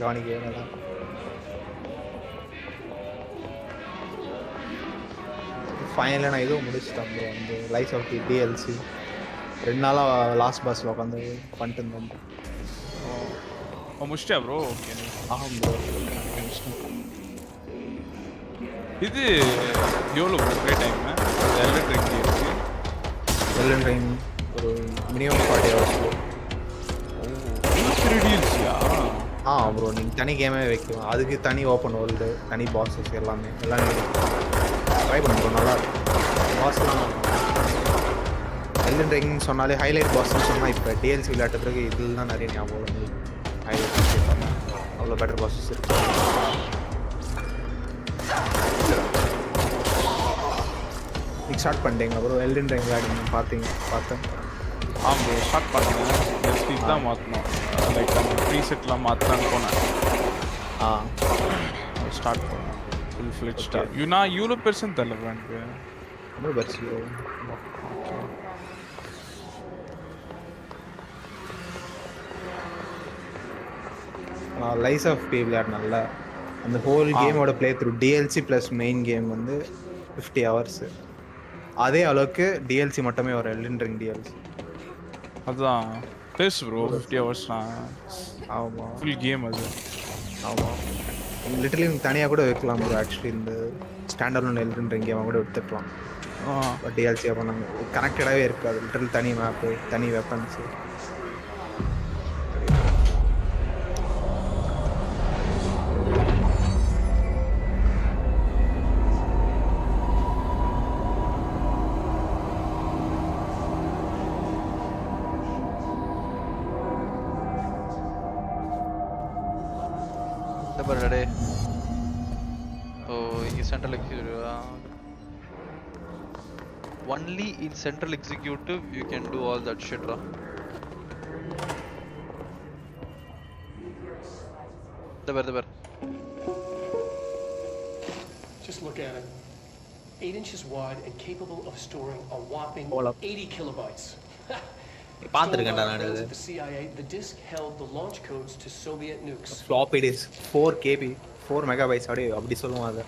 கவனிக்கவே வேண்டாம். ஃபைனலாக நான் இதுவும் முடிச்சிட்டேன் ப்ரோ. அந்த லைஃப் ஆஃப் தி டிஎல்சி 2 நாளாக last பஸ்ஸில் உட்காந்து பண்ணிட்டு இருந்தோம். முடிச்சிட்டியா ப்ரோ? ஓகே. ஆமாம் ப்ரோ. இது எவ்வளோ ஒரே டைம் எலக்ட்ரிக் இருக்கு? எல்டன் ரிங் ஒரு மினிமம் 40 hours ப்ரோ. டிஎல்சியா? ப்ரோ நீங்கள் தனி கேமே வைக்கலாம். அதுக்கு தனி ஓப்பன் வேர்ல்டு, தனி பாக்ஸஸ் எல்லாமே ட்ரை பண்ணுறோம். நல்லா பாஸ்லாம் எல்டன் ரிங்னு சொன்னாலே ஹைலைட் பாஸ்ன்னு சொன்னால் இப்போ டிஎல்சி விளையாட்ட பிறகு இதில் தான் நிறைய ஞாபகம் வருது. ஹைலைட் அவ்வளோ பெட்டர் பாஸஸ் இருக்கு. நீங்கள் ஸ்டார்ட் பண்ணிட்டீங்க ப்ரோ? எல்டன் ரிங் விளையாடுங்க பார்த்தேன். ப்ரோ ஸ்டார்ட் பண்ணுங்க. ஸ்பீட் தான் மாற்றணும். லைக் அந்த ப்ரீசெட்லாம் மாற்றலான்னு போனேன். ஸ்டார்ட் பண்ணேன். ஃபுல் ஃப்ளெட்ஜ்டா. நான் இவ்வளோ பெருசுன்னு தெரியல ப்ரோ எனக்கு. ரொம்ப பெருசு ப்ரோ. நான் லைஸ் ஆஃப் பி விளையாடினேன்ல, அந்த ஹோல் கேமோட play through DLC plus main game வந்து 50 hours. அதே அளவுக்கு டிஎல்சி மட்டுமே ஒரு எல்டன் ரிங் டிஎல்சி. அதுதான் பேசு ப்ரோ. 50 hours. ஆமாம் ஃபுல் கேம் அது. ஆமாம் லிட்டரலி தனியாக கூட வைக்கலாம் ப்ரோ. ஆக்சுவலி இந்த ஸ்டாண்டர்ட் எல்டன் ரிங் கேமை கூட எடுத்துக்கலாம். பட் டிஎல்சியாக பண்ணாங்க கனெக்டடாகவே இருக்காது. லிட்டரல் தனி மேப்பு, தனி weapons. central executive. Only in central executive you can do all that shit, ra. The Just look at it. 8 inches wide and capable of storing a whopping 80 kilobytes. பார்த்துருக்கேன்டா நான் இது. The CIA, the disk held the launch codes to Soviet nukes. Floppy disk 4 KB 4 megabytes அப்படி சொல்லுவாங்க அது.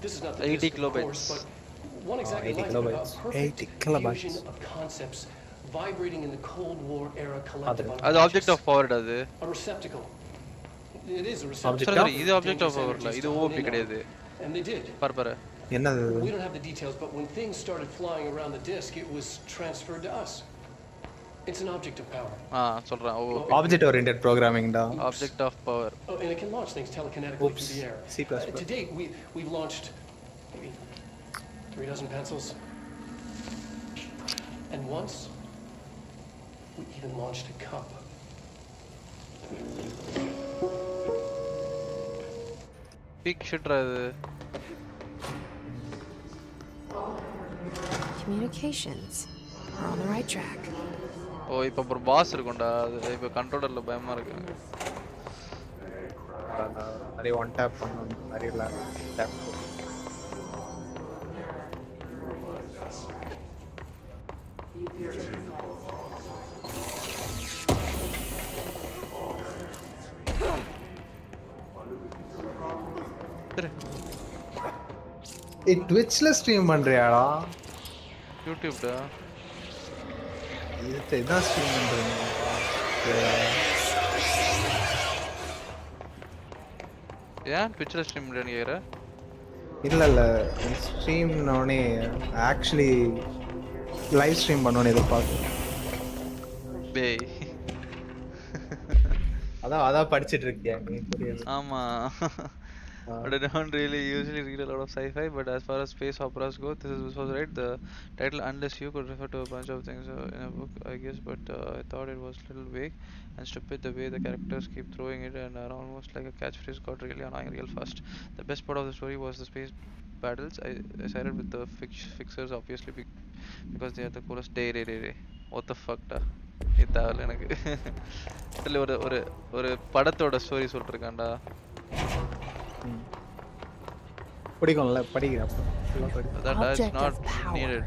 This is not the 80 disk, kilobytes. of course, but one exactly 80 like kilobytes. it, a perfect 80 kilobytes. fusion of concepts vibrating in the Cold War era collective அது unconscious. object of power அது. A receptacle. It is a receptacle. Sorry, இது object of power இல்ல. இது OP கிடையாது. And they did. பாரு. என்னது? We don't have the details, but when things started flying around the disk, it was transferred to us. It's an object of power. சொல்றேன். Object oriented programming da. Object of power. Oh, and it can launch things telekinetically through the air. C++. To date, we've launched maybe 3 dozen pencils. And once, we even launched a cup. Big shit இது. Communications. We're on the right track. ஓ இப்போ ஒரு pass இருக்கும்டா. அது இப்போ கண்ட்ரோலர்ல பயமா இருக்கு. நிறைய one tap பண்ணனும். நிறைய டாப். ட்விட்ச்ல ஸ்ட்ரீம் பண்றியாடா? யூடியூப்டா. இதான் ஸ்ட்ரீம் பண்றீங்க. ஏன் ட்விட்ச்ல ஸ்ட்ரீம் பண்ணீங்க? இல்லை ஸ்ட்ரீம்னோடனே ஆக்சுவலி லைவ் ஸ்ட்ரீம் பண்ணோன்னு எதிர்பார்க்குறேன். பேய் அதான் படிச்சுட்டு இருக்கியா நீ? புரியுது. ஆமா. But I don't really usually read a lot of sci-fi, but as far as space operas go, this was right. The title "Unless You" could refer to a bunch of things in a book, I guess, but I thought it was a little vague and stupid the way the characters keep throwing it and are almost like a catchphrase got really annoying real fast. The best part of the story was the space battles. I sided with the fixers obviously because they are the coolest. Day. What the fuck da? இதால எனக்கு இல்ல ஒரு படத்தோட story சொல்லிருக்கான்டா. பிடிக்கும்ல படிக்கிறேன். That's not needed.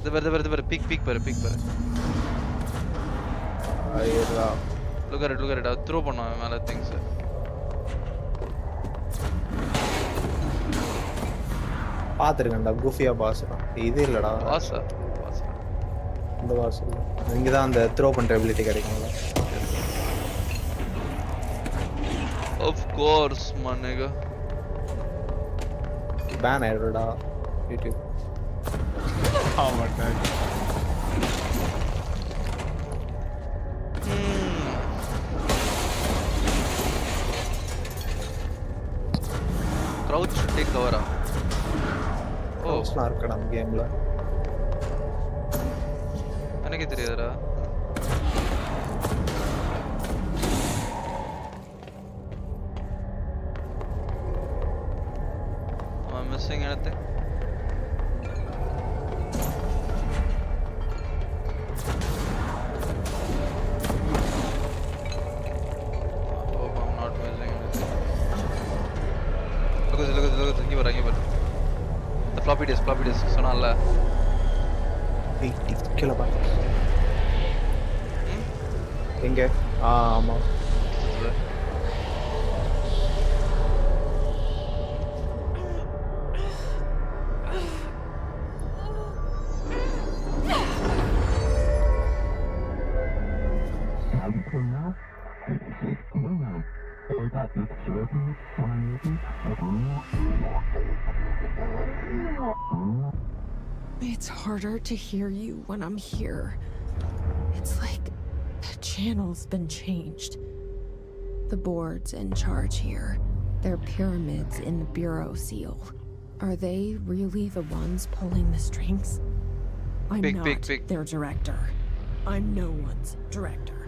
The peek பாரு. ஐயோ. Look at it. Throw பண்ணான் மேல things. பாத்துருக்கேன்டா குஃபியா பாஸ். இது இல்லடா. பாஸ். இந்த பாஸ் இல்ல. இங்க தான் அந்த த்ரோ பண்ற எபிலிட்டி கிடைக்கும்ல. Of course, my nigga. Ban ஆயிடுடா YouTube. ஆமா டாக். Crouch take cover. ஸ்னார் இருக்கடா கேம்ல. எனக்கு தெரியாதுடா. Am I missing anything? I hope I'm not missing anything. Look at இங்க பாரு. The floppy disk சொன்னான்ல. வெயிட் கீழ பாரு. எங்க? ஆமா. It's harder to hear you when I'm here. It's like the channel's been changed. The board's in charge here. They're pyramids in the Bureau seal. Are they really the ones pulling the strings? I'm not their director. I'm no one's director.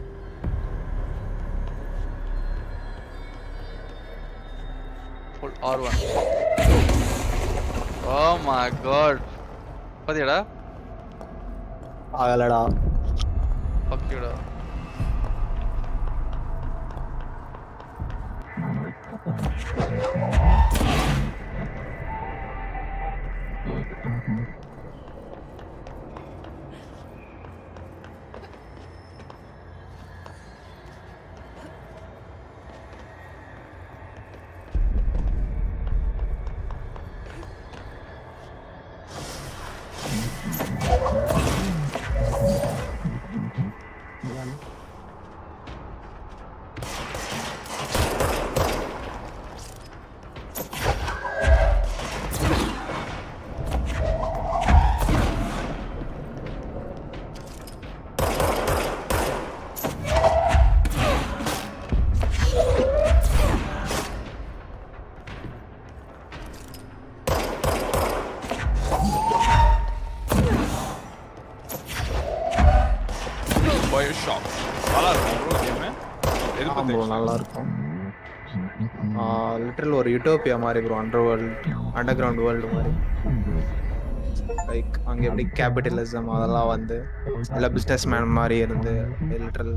Hold R1. Oh my god. பாத்தியாடா? ஆகலடா. பக்கிடா. Bioshock. நல்லா இருக்கும் bro game. எது பத்தி நல்லா இருக்கும். Literal ஒரு utopia மாதிரி bro. Under ground world மாதிரி. லைக் அங்கே எப்படி கேபிட்டலிசம் அதெல்லாம் வந்து எல்லா பிஸ்னஸ் மேன் மாதிரி இருந்து லிட்டரல்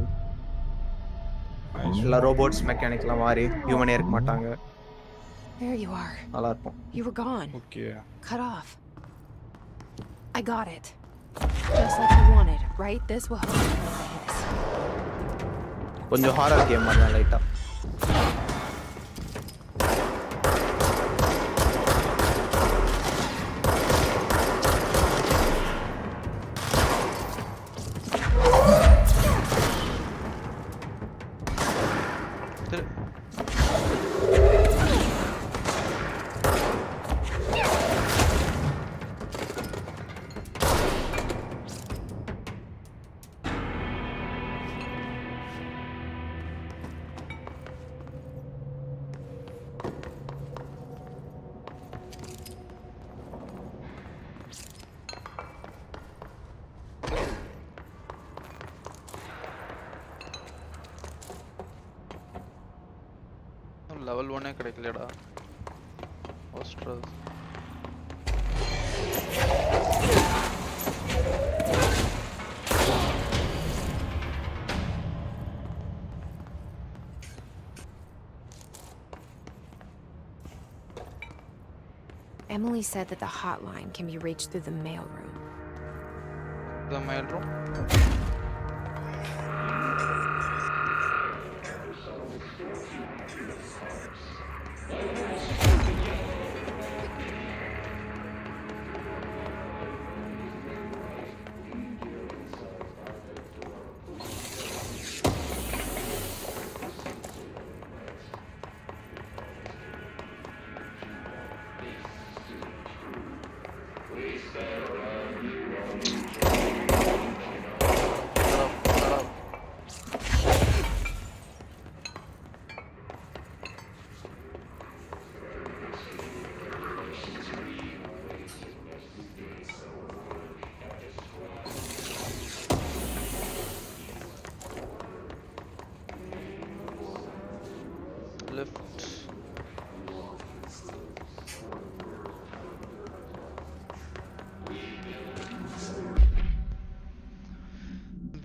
எல்லா ரோபோட்ஸ் மெக்கானிக்லாம் மாதிரி ஹியூமனே இருக்க மாட்டாங்க. There you are. நல்லா இருக்கும். You were gone. Okay. Cut off. I got it. Just like you wanted, right? This will help you play this. கொஞ்சம் ஹாரர் கேம் மாதிரி தான் லைட்டா. L1 கிடைக்கலடா. Ostras. Emily said that the hotline can be reached through the mailroom. The mailroom?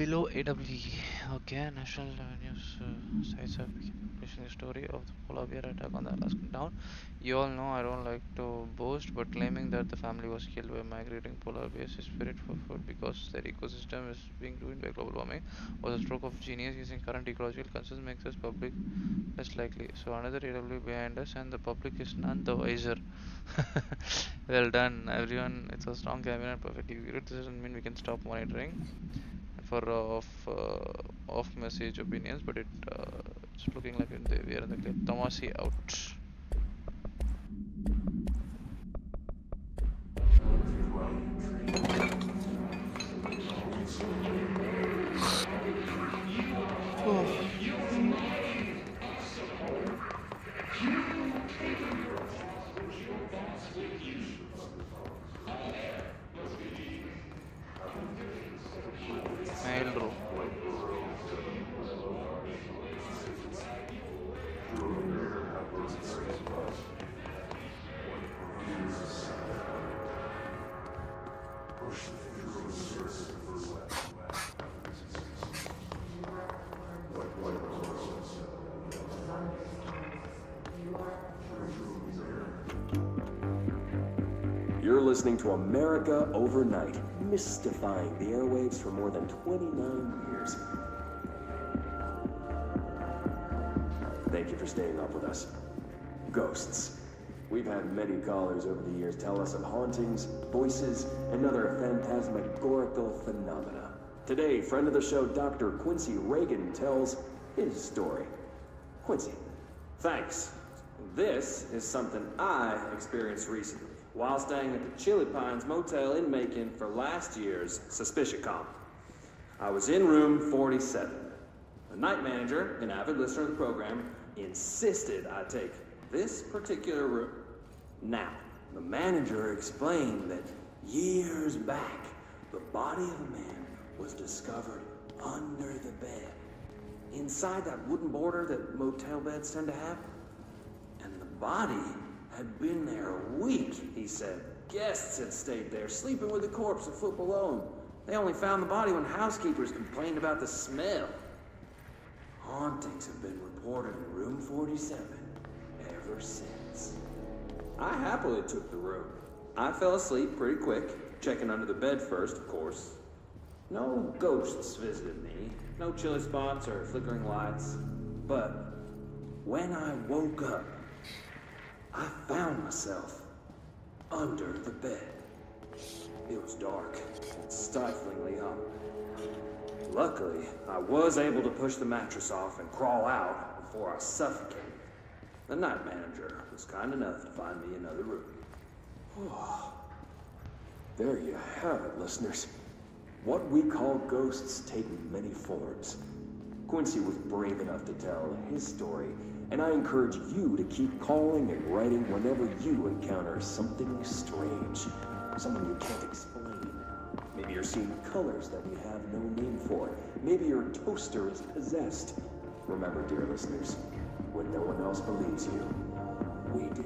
Below AWE, okay, national news sites have been publishing the story of the polar bear attack on the Alaskan town. You all know I don't like to boast, but claiming that the family was killed by migrating polar bears is spirit for food because their ecosystem is being ruined by global warming was a stroke of genius. Using current ecological concerns makes us public less likely. So another AWE behind us, and the public is none the wiser. Well done, everyone. It's a strong cabinet, perfectly good. This doesn't mean we can stop monitoring for off message opinions, but it's looking like we are in the clear. Tomasi out. Mailroom. You're listening to America Overnight, mystifying the airwaves for more than 29 years. Thank you for staying up with us. Ghosts. We've had many callers over the years tell us of hauntings, voices, and other phantasmagorical phenomena. Today, friend of the show, Dr. Quincy Reagan, tells his story. Quincy. Thanks. This is something I experienced recently while staying at the Chili Pines Motel in Macon for last year's SuspiciaCon. I was in room 47. The night manager, an avid listener of the program, insisted I take this particular room. Now, the manager explained that years back, the body of a man was discovered under the bed, inside that wooden border that motel beds tend to have. And the body had been there a week, he said. Guests had stayed there, sleeping with the corpse a foot below them. They only found the body when housekeepers complained about the smell. Hauntings have been reported in room 47 ever since. I happily took the room. I fell asleep pretty quick, checking under the bed first, of course. No ghosts visited me, no chilly spots or flickering lights. But when I woke up, I found myself under the bed. It was dark and stiflingly hot. Luckily, I was able to push the mattress off and crawl out before I suffocated. The night manager was kind enough to find me another room. There you have it, listeners. What we call ghosts take many forms. Quincy was brave enough to tell his story, and I encourage you to keep calling and writing whenever you encounter something strange, someone you can't explain. Maybe you're seeing colors that you have no name for. Maybe your toaster is possessed. Remember, dear listeners, when no one else believes you. We do.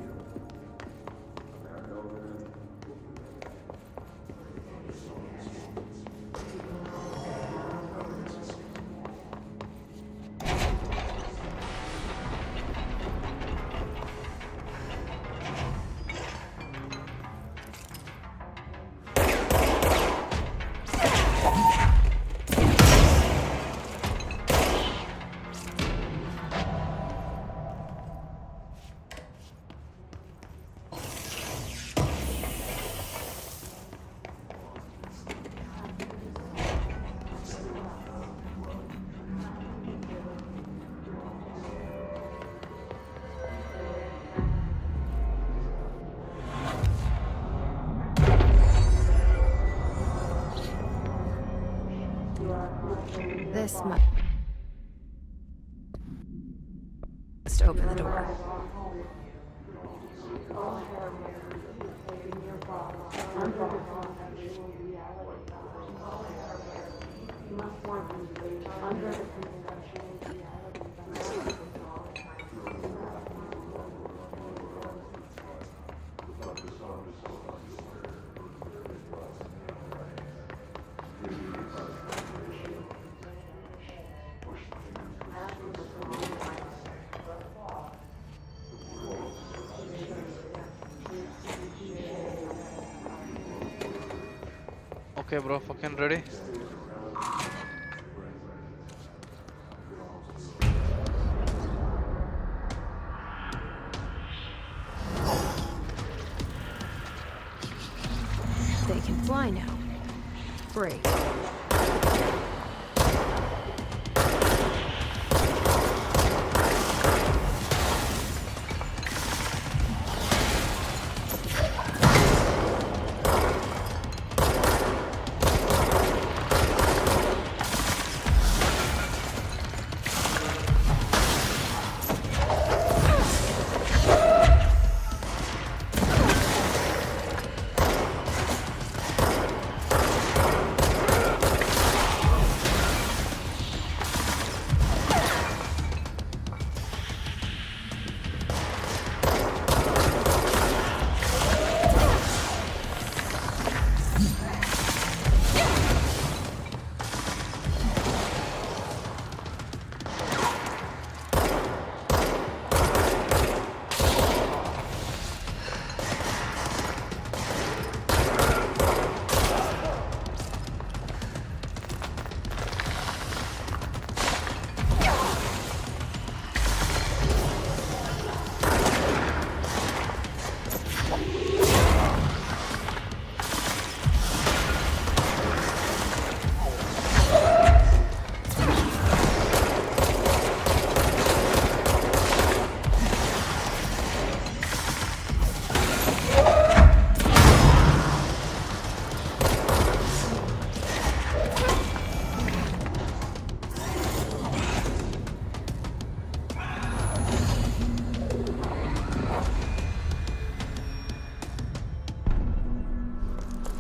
This must open the door. Okay, bro, fucking ready? They can fly now. Great.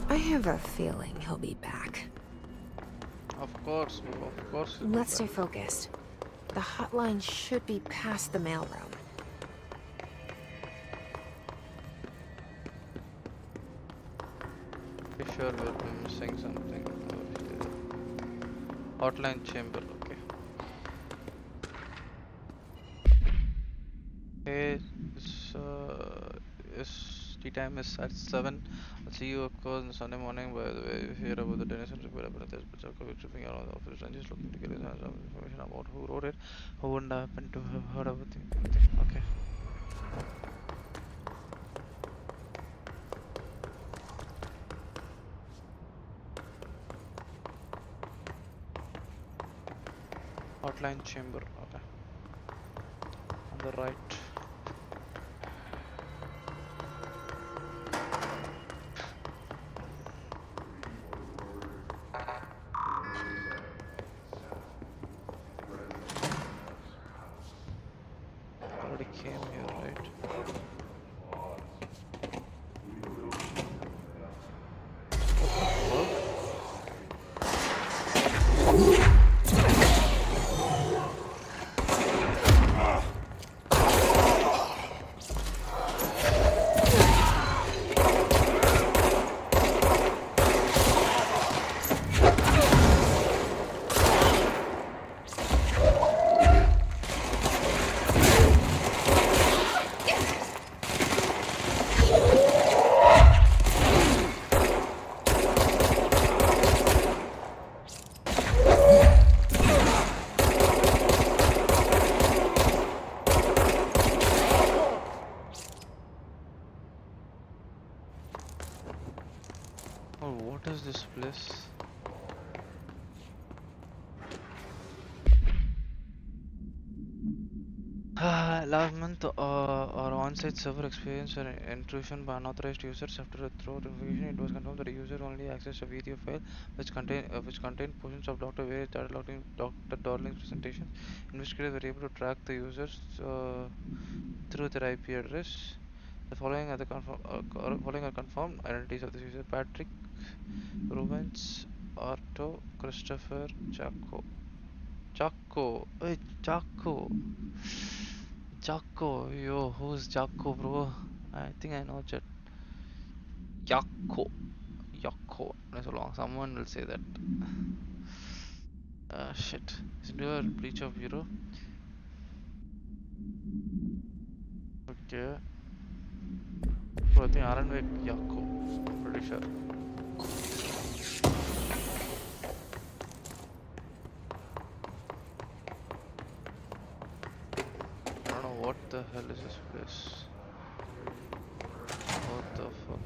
I have a feeling he'll be back. Of course, bro, of course. Let's stay focused. The hotline should be past the mailroom. Pretty sure we're missing something. Hotline chamber, okay. Okay, tea time is at 7. I'll see you, of course, on Sunday morning. By the way, if you hear about the Denison report, about this picture of COVID tripping around the office and just looking to get some information about who wrote it, who wouldn't happen to have heard about anything. Okay. Hotline chamber, okay. On the right. Already came here, right? Oh, what is this place? Last month, our on-site server experienced an intrusion by unauthorized users. After a through investigation, it was confirmed that the user only accessed a video file which contained portions of Dr. Darling's presentation. Investigators were able to track the users through their IP address. The following are confirmed identities of the user: Patrick, Rubens, Arto, Christopher, Jacko, yo, who's Jacko, bro? I think I know that. Jacko. That's so long. Someone will say that. Shit. Is it a breach of bureau? Okay. Bro, I think Aranvik Jacko. Pretty sure. I don't know what the hell is this place. What the fuck?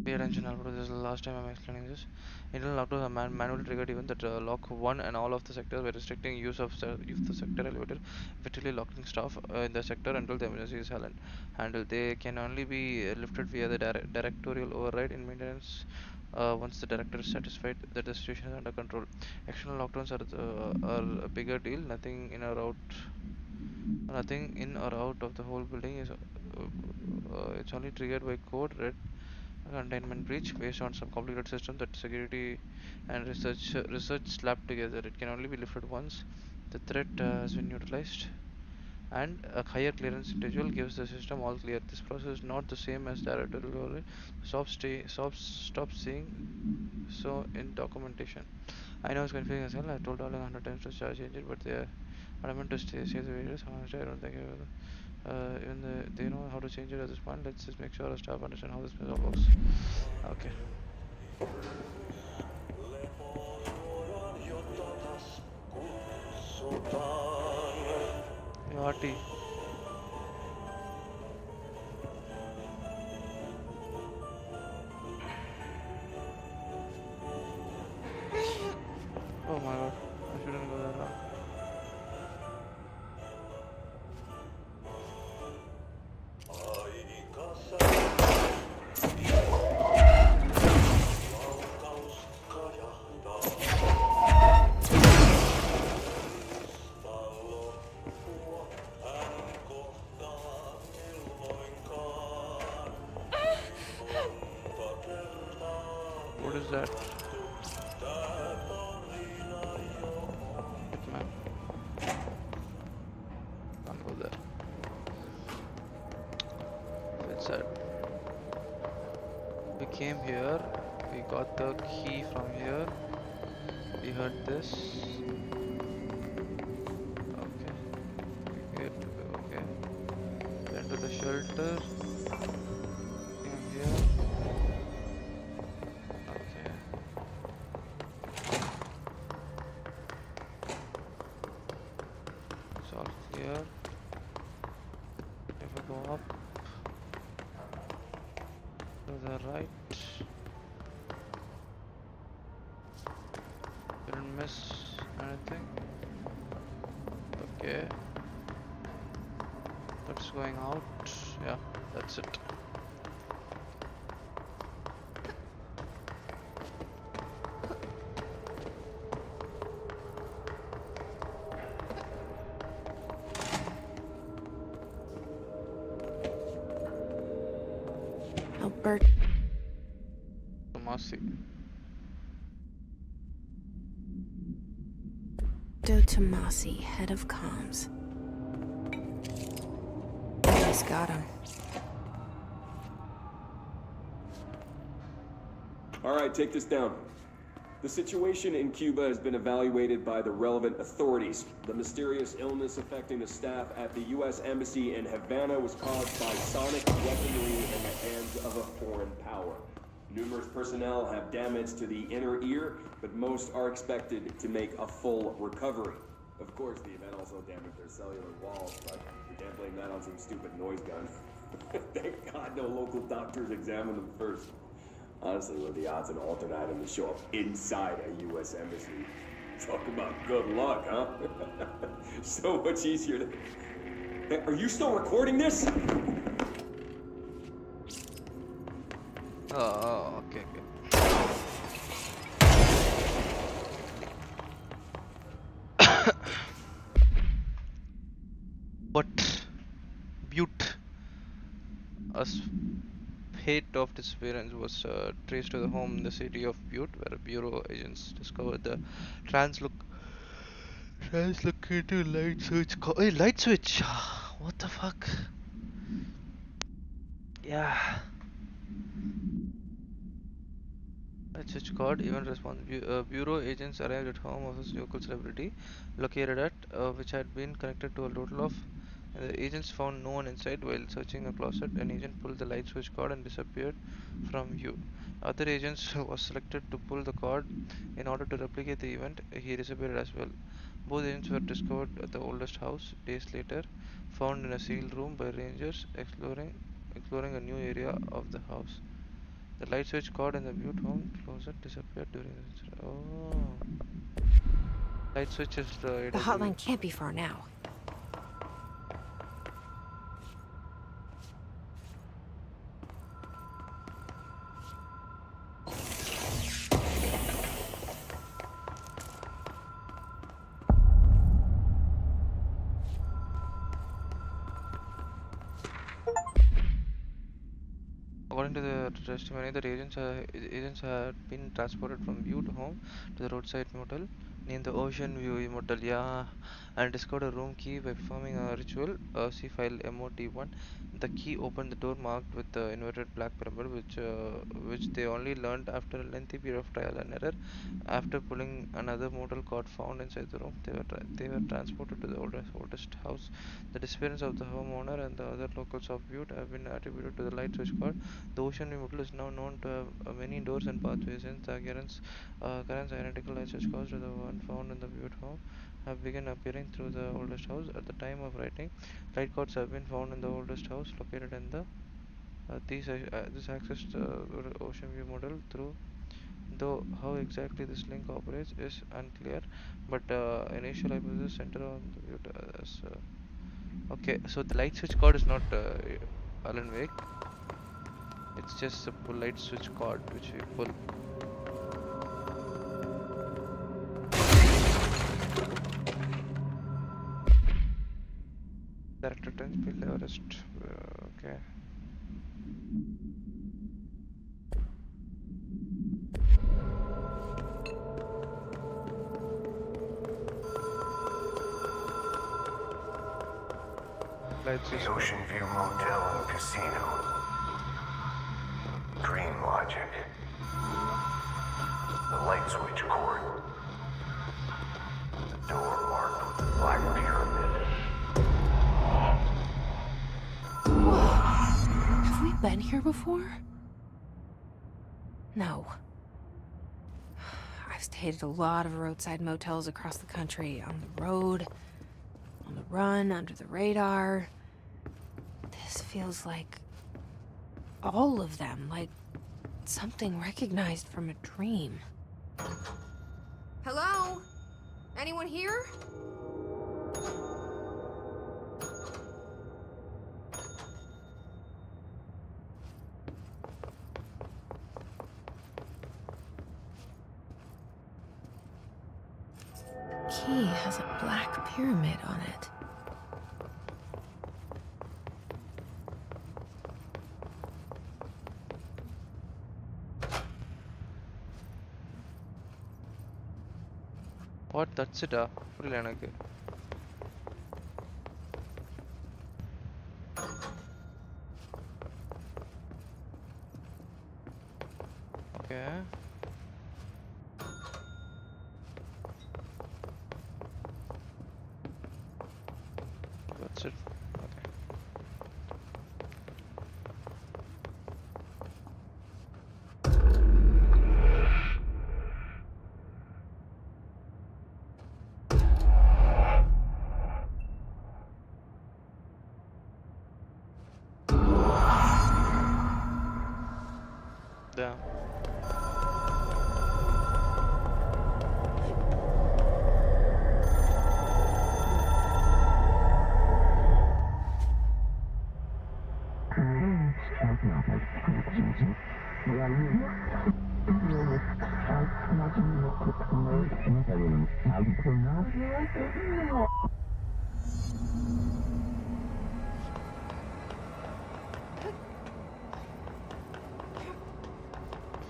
Pay attention, Alberto. This is the last time I'm explaining this. Internal lockdowns are manually triggered event that lock 1 and all of the sectors by restricting use of the sector elevator, effectively locking staff in the sector until the emergency is handled. They can only be lifted via the directorial override in maintenance once the director is satisfied that the situation is under control. External lockdowns are a bigger deal. Nothing in or out of the whole building is it's only triggered by code red containment breach based on some complicated system that security and research slapped together. It can only be lifted once the threat has been neutralized and a higher clearance individual gives the system all clear. This process is not the same as directorial override. Stop seeing so in documentation. I know it's confusing as hell. I told Darling 100 times to change it, but they are adamant to save the videos. Honestly, I don't think even they know how to change it at this point. Let's just make sure our staff understand how this all works. Okay. Hey, Artie. Oh my god, I shouldn't go that route. What is that? Hitman. Can't go there. It's sad. We came here, we got the key from here, we heard this. Okay. Went to the shelter. Came here. Okay. It's all clear. If we go up to the right, didn't miss anything. Okay, that's going out. Yeah, that's it. Albert. Tomasi. Tomasi, head of comms. Just got him. All right, take this down. The situation in Cuba has been evaluated by the relevant authorities. The mysterious illness affecting the staff at the U.S. Embassy in Havana was caused by sonic weaponry in the hands of a foreign power. Numerous personnel have damage to the inner ear, but most are expected to make a full recovery. Of course, the event also damaged their cellular walls, but we can't blame that on some stupid noise gun. Thank God no local doctors examined them first. Honestly, what are the odds an alternate item to show up inside a U.S. embassy? Talk about good luck, huh? So much easier to... Hey, are you still recording this? Oh, okay. But Butte, a spate of disappearance was traced to the home in the city of Butte, where bureau agents discovered the translocated light switch. Hey, light switch! What the fuck? Yeah. Light switch cord. Event response. Bureau agents arrived at home of a local celebrity, located at which had been connected to a total of. The agents found no one inside. While searching a closet, an agent pulled the light switch cord and disappeared from view. Other agents was selected to pull the cord in order to replicate the event. He disappeared as well. Both agents were discovered at the oldest house days later, found in a sealed room by rangers exploring a new area of the house. The light switch cord in the Butte home closet disappeared during the incident. Oh. Light switch is The hotline can't be far now. According to the testimony, the agents had been transported from Butte home to the roadside motel named the Ocean View Motel, and discovered a room key by performing a ritual. See file MOT1. The key opened the door marked with the inverted black pyramid, which they only learned after a lengthy period of trial and error. After pulling another motel cord found inside the room, they were transported to the oldest house. The disappearance of the homeowner and the other locals of Butte have been attributed to the light switch cord. The Ocean View Motel is now known to have many doors and pathways, since the current identical light switch cords to the one found in the Butte home have begun appearing through the oldest house. At the time of writing, light cords have been found in the oldest house located in the this accessed Ocean View model through. Though how exactly this link operates is unclear, but initial hypothesis center on the Butte as okay. So the light switch cord is not Alan Wake. It's just a light switch cord which we pull. Director turns Bill Everest. Okay. The Ocean View Motel and Casino. Dream logic. The light switch cord. The door marked with the black pyramid. Whoa. Have we been here before? No. I've stayed at a lot of roadside motels across the country, on the road, on the run, under the radar. This feels like all of them, like something recognized from a dream. Hello? Anyone here? Key has a black pyramid on it. What? That's it? புரியல எனக்கு. Okay. That's it. Okay.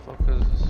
Fuck is this?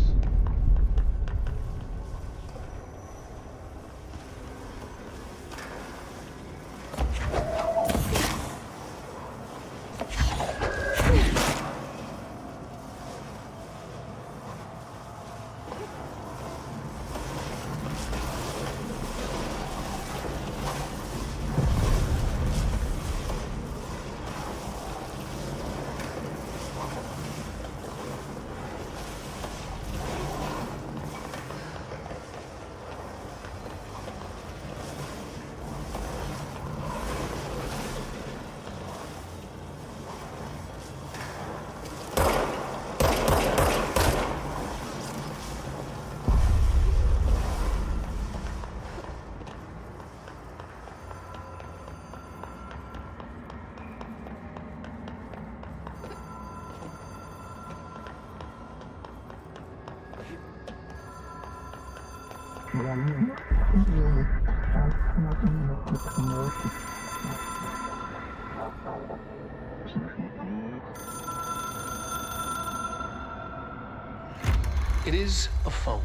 It is a phone.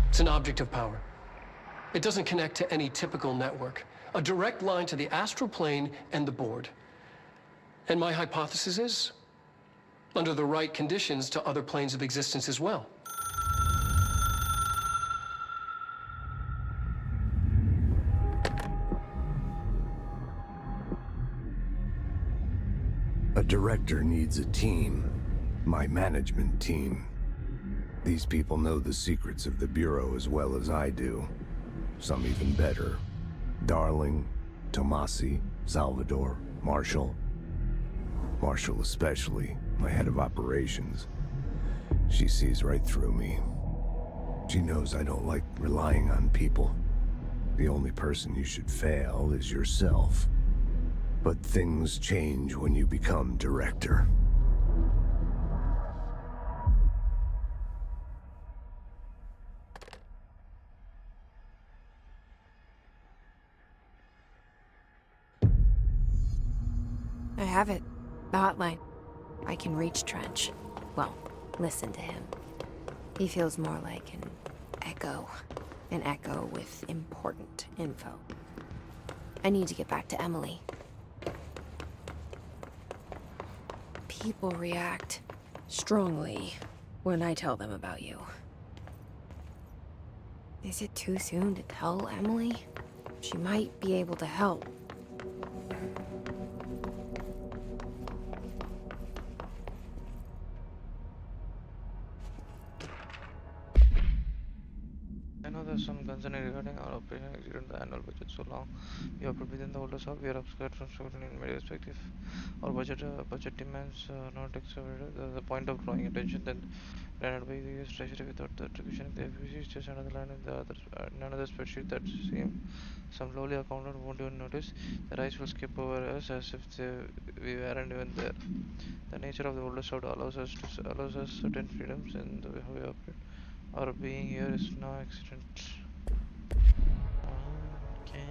It's an object of power. It doesn't connect to any typical network. A direct line to the astral plane and the board. And my hypothesis is, under the right conditions, to other planes of existence as well. A director needs a team. My management team. These people know the secrets of the Bureau as well as I do. Some even better. Darling, Tomasi, Salvador, Marshall. Marshall especially, my head of operations. She sees right through me. She knows I don't like relying on people. The only person you should fail is yourself. But things change when you become director. I have it. The hotline. I can reach Trench. Well, listen to him. He feels more like an echo. An echo with important info. I need to get back to Emily. People react strongly when I tell them about you. Is it too soon to tell Emily? She might be able to help. I know there's some concern regarding our operation exceeded the annual budget so long. We operate within the older shop. We are upscaled from struggling in many perspectives. Our budget demands not exorbitant. The point of drawing attention then granted by the US Treasury without the attribution. The FBC is just another line in another spreadsheet that some lowly accountant won't even notice. The rise will skip over us as if we weren't even there. The nature of the older shop allows us certain freedoms in the way we operate. Our being here is no accident. Okay.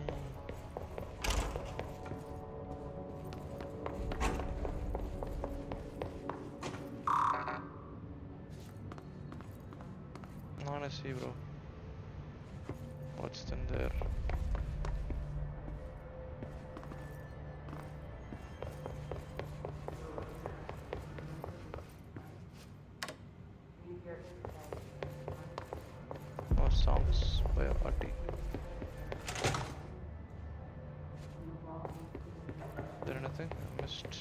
I wanna see, bro. What's in there? Songs by Artie. Is there anything I missed?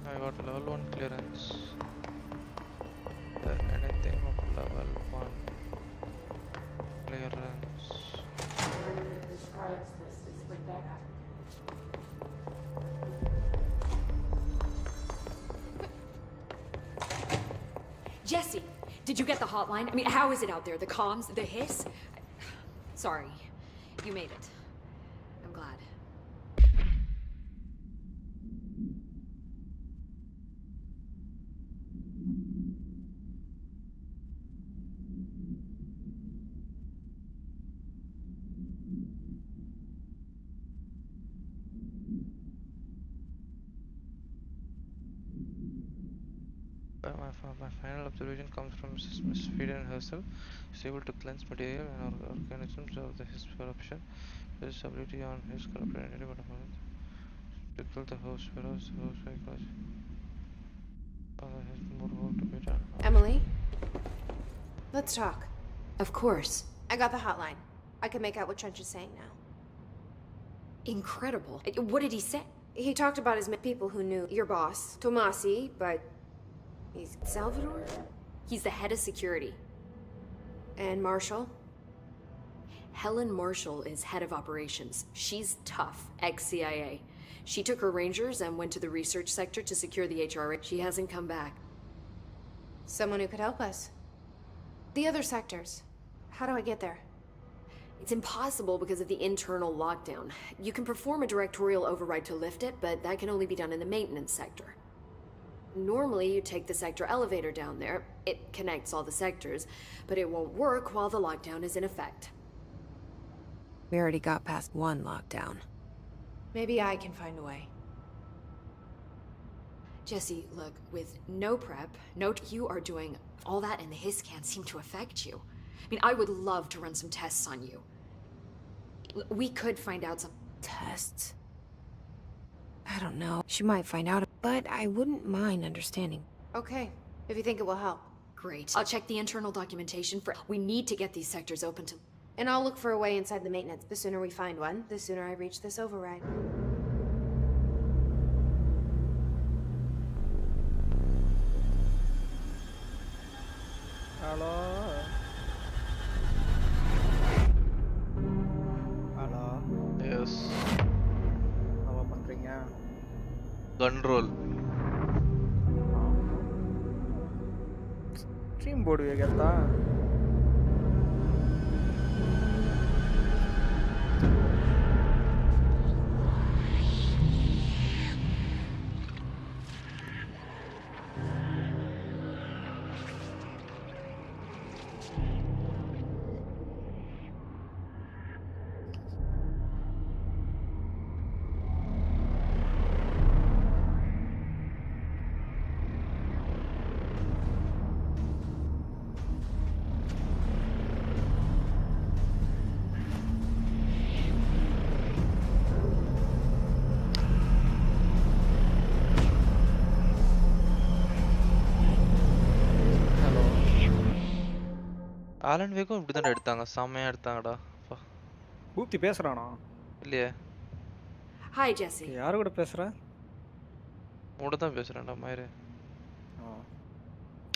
I got level 1 clearance. Is there anything of level 1 clearance? Jesse, did you get the hotline? I mean, how is it out there? The comms, the hiss? Sorry. You made it. I'm glad. My final observation comes from Miss Frieden herself. She's able to cleanse material and organisms of his corruption. His ability on his corrupt identity, but to kill the host pharaohs, the host psychology. There has been more work to be done. Emily? Let's talk. Of course. I got the hotline. I can make out what Trench is saying now. Incredible. What did he say? He talked about his people who knew your boss, Tomasi, but he's Salvador? He's the head of security. And Marshall? Helen Marshall is head of operations. She's tough, ex-CIA. She took her rangers and went to the research sector to secure the HRA. She hasn't come back. Someone who could help us. The other sectors. How do I get there? It's impossible because of the internal lockdown. You can perform a directorial override to lift it, but that can only be done in the maintenance sector. Normally, you take the sector elevator down there. It connects all the sectors, but it won't work while the lockdown is in effect. We already got past one lockdown. Maybe I can find a way. Jesse, look, with no prep, you are doing all that and the hiss can't seem to affect you. I mean, I would love to run some tests on you. We could find out some... Tests? I don't know. She might find out, but I wouldn't mind understanding. Okay, if you think it will help. Great. I'll check the internal documentation for... We need to get these sectors open to... And I'll look for a way inside the maintenance. The sooner we find one, the sooner I reach this override. Hello? Hello? Yes. How பண்றீங்க? Gun roll. Stream போடுவே கேட்டா? Alan வேக்கும் இப்படி தான் எடுத்தாங்க, செம்மையா எடுத்தாங்கடா. பூத்தி பேசுறானா? இல்லையே. Hi, Jesse. யாரு கூட பேசுற? உன்கிட்ட தான் பேசுறேன்டா மயிரே.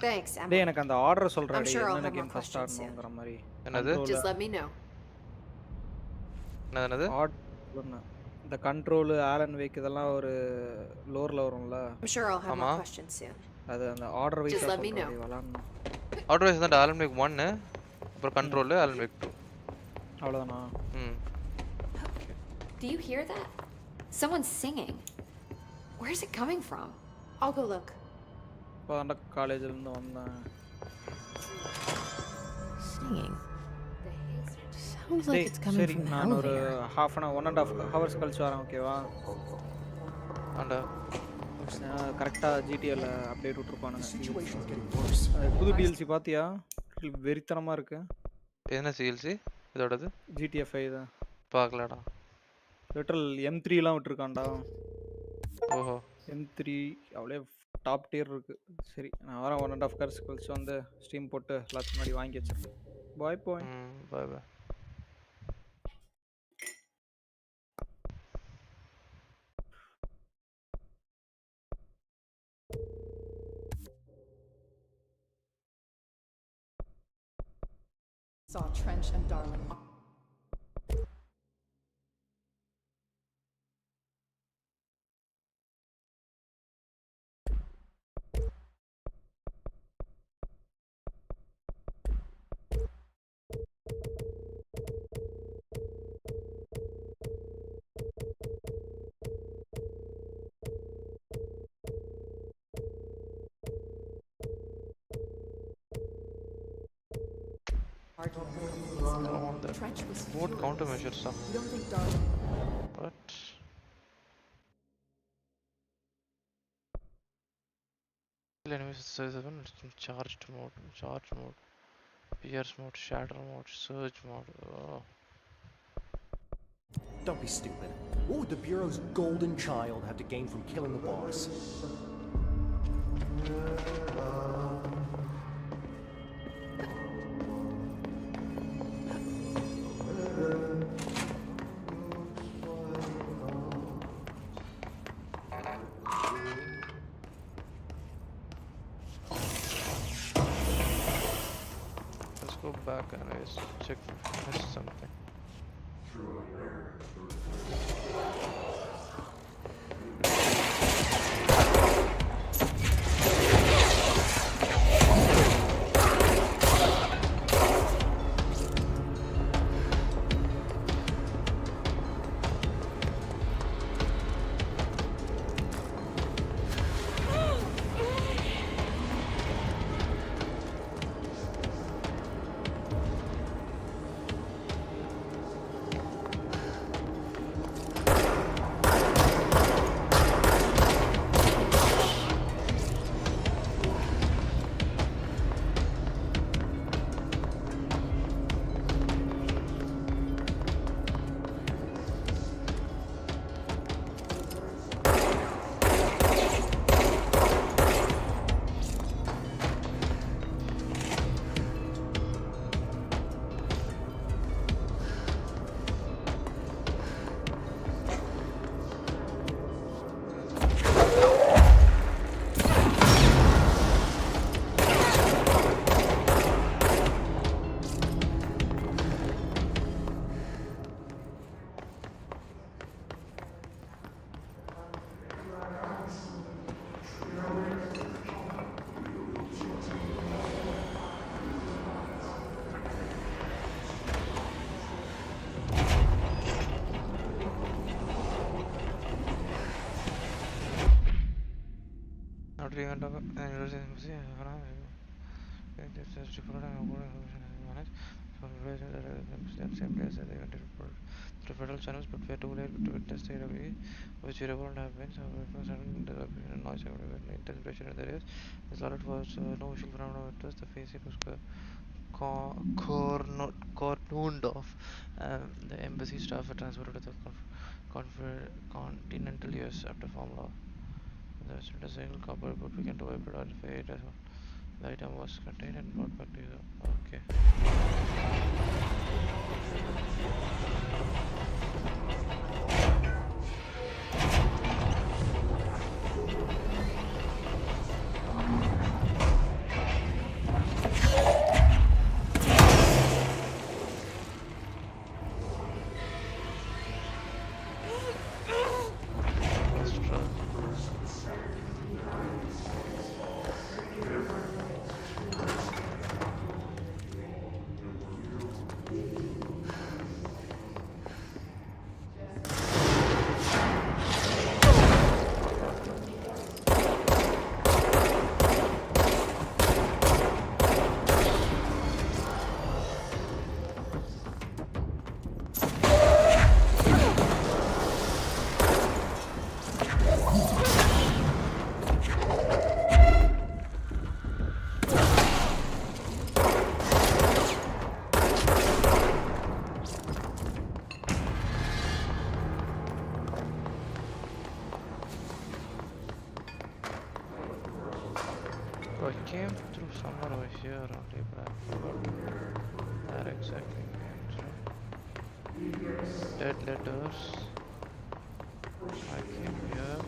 Thanks, Emma. டேய் எனக்கு அந்த ஆர்டர் சொல்றா I'm டேய் sure I'll என்ன have more game first questions soon. ஆடணும்ங்கற மாதிரி. என்னது? Just let me know. என்னது? இந்த கண்ட்ரோல் ஆலன் வேக் இதெல்லாம் ஒரு லோர்ல வரும்ல. I'm sure I'll have more questions soon. அது அந்த ஆர்டர் வைஸா Just let me know. விளையாடணும். ஆர்டர் வைஸ் தான் ஆலன் வேக் 1 அப்புறம் கண்ட்ரோல் ஆலன் வேக் 2. அவ்வளவுதானா? Do you hear that? Someone's singing. Where's it coming from? I'll go look. இப்போதான்டா காலேஜ்ல இருந்து வந்தேன். Singing. Sounds like it's coming from the நான் ஒரு elevator. half an hour 1.5 hours கழிச்சு வரேன் ஓகேவா? ஆண்டா. கரெக்டா ஜிடிஏல அப்டேட் விட்டுருப்பானுங்க. புது டிஎல்சி பாத்தியா? வெறித்தனமா இருக்கு. என்ன சிஎல்சி இதோடது? GTA 5 தான். பார்க்கலடா. லிட்டரல் M3லாம் விட்டுருக்கான்டா. ஓஹோ. M3 அவளே டாப் டியர் இருக்கு. சரி நான் வரேன் 1.5 hours கழிச்சு வந்து ஸ்ட்ரீம் போட்டு எல்லாத்துக்கும் முன்னாடி வாங்கி வச்சிருக்கேன். பாய் பாய். பாய் பாய். Saw Trench and Darling. on that. What countermeasures stuff? You don't think Darling... But enemies size 7, it's in charge mode, pierce mode, shatter mode, surge mode. Oh. Don't be stupid. What would the Bureau's golden child have to gain from killing the boss? Let's go back and check if I missed something. The federal channels, but we're too late to witness the AWE, which we won't have been. So, sudden noise everywhere, intense pressure in the areas. This alert was no visual phenomenon. It was the face it was cornered off. The embassy staff were transferred to the continental US after Formula. There's a single copper, but we can do it, but I'll pay it as well. The item was contained and brought back to you. Okay. I came through somewhere over here only, but I forgot that exactly means. Dead letters. I came here.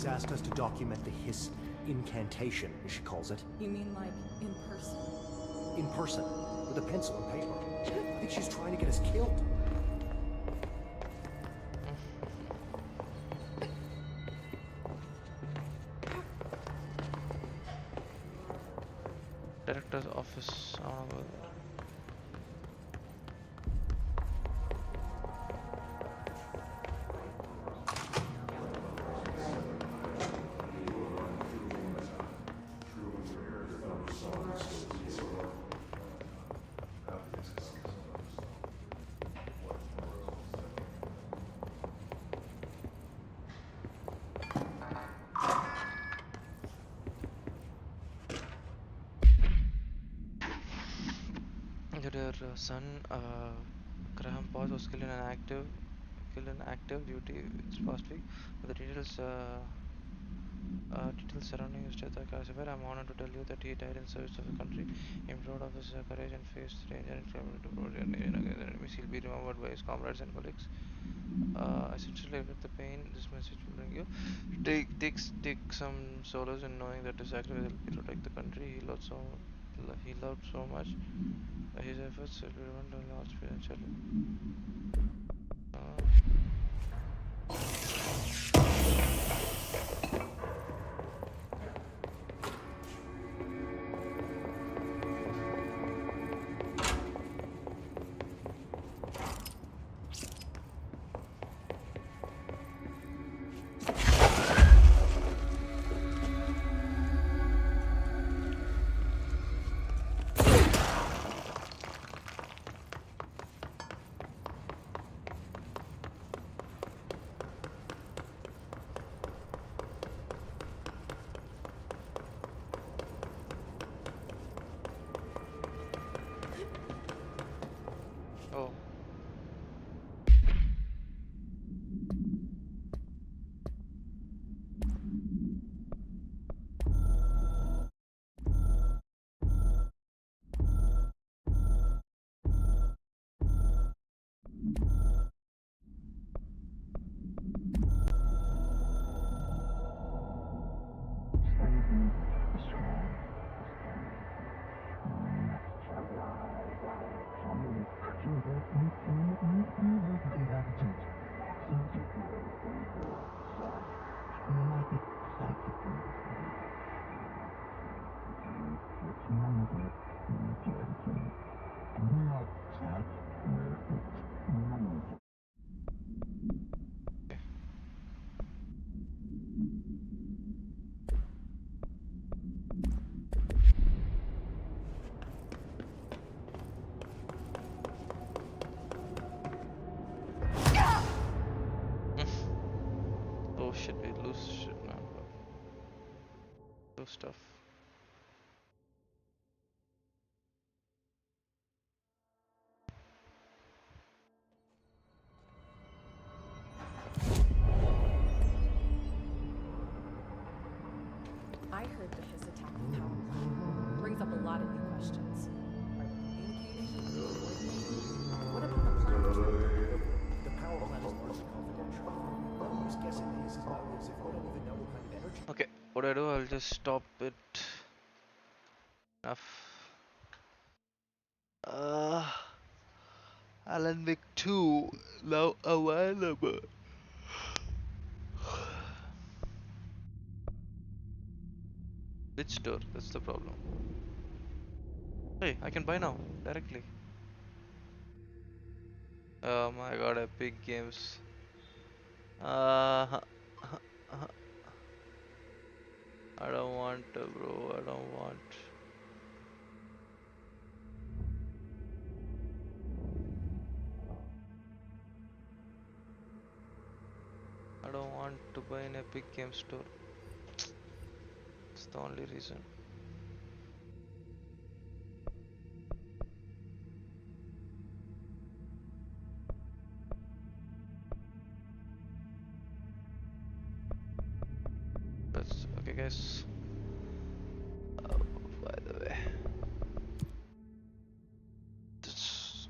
Asked us to document the hiss incantation, as she calls it. You mean like in person? In person, with a pencil and paper. I think she's trying to get us killed. Director's office. Your son, Graham Paul, was killed in active duty this past week. The details surrounding his death are classified. I'm honored to tell you that he died in service of the country. He proud of his courage and faced danger and traveled to broad against enemies. He'll be remembered by his comrades and colleagues. Essentially, regret the pain this message will bring you. Take some solace in knowing that his sacrifice will be to protect the country he loved so much. His efforts will be remembered and lost eventually. Oh. Oh shit, we lose shit, man. Lose stuff. I heard that this attack the power plant brings up a lot of new questions. Are they communicating? What about the plant? The power plant is largely confidential. I'm just guessing that uses motives if we don't even know what kind of energy. Okay, what do I do? I'll just stop it. Enough. Alan Wake 2 now available. Which store? That's the problem. Hey, I can buy now directly. Oh my god, Epic Games. I don't want to, bro. I don't want. I don't want to buy an Epic Game Store. It's the only reason. That's okay, guys. By the way, this...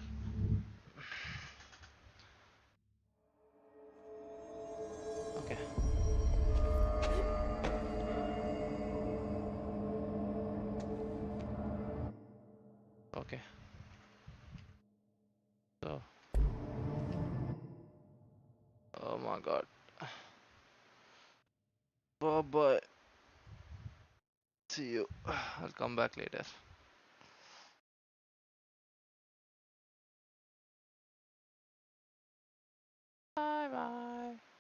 okay. Okay. So, oh my god. Bye bye. See you. I'll come back later. Bye bye.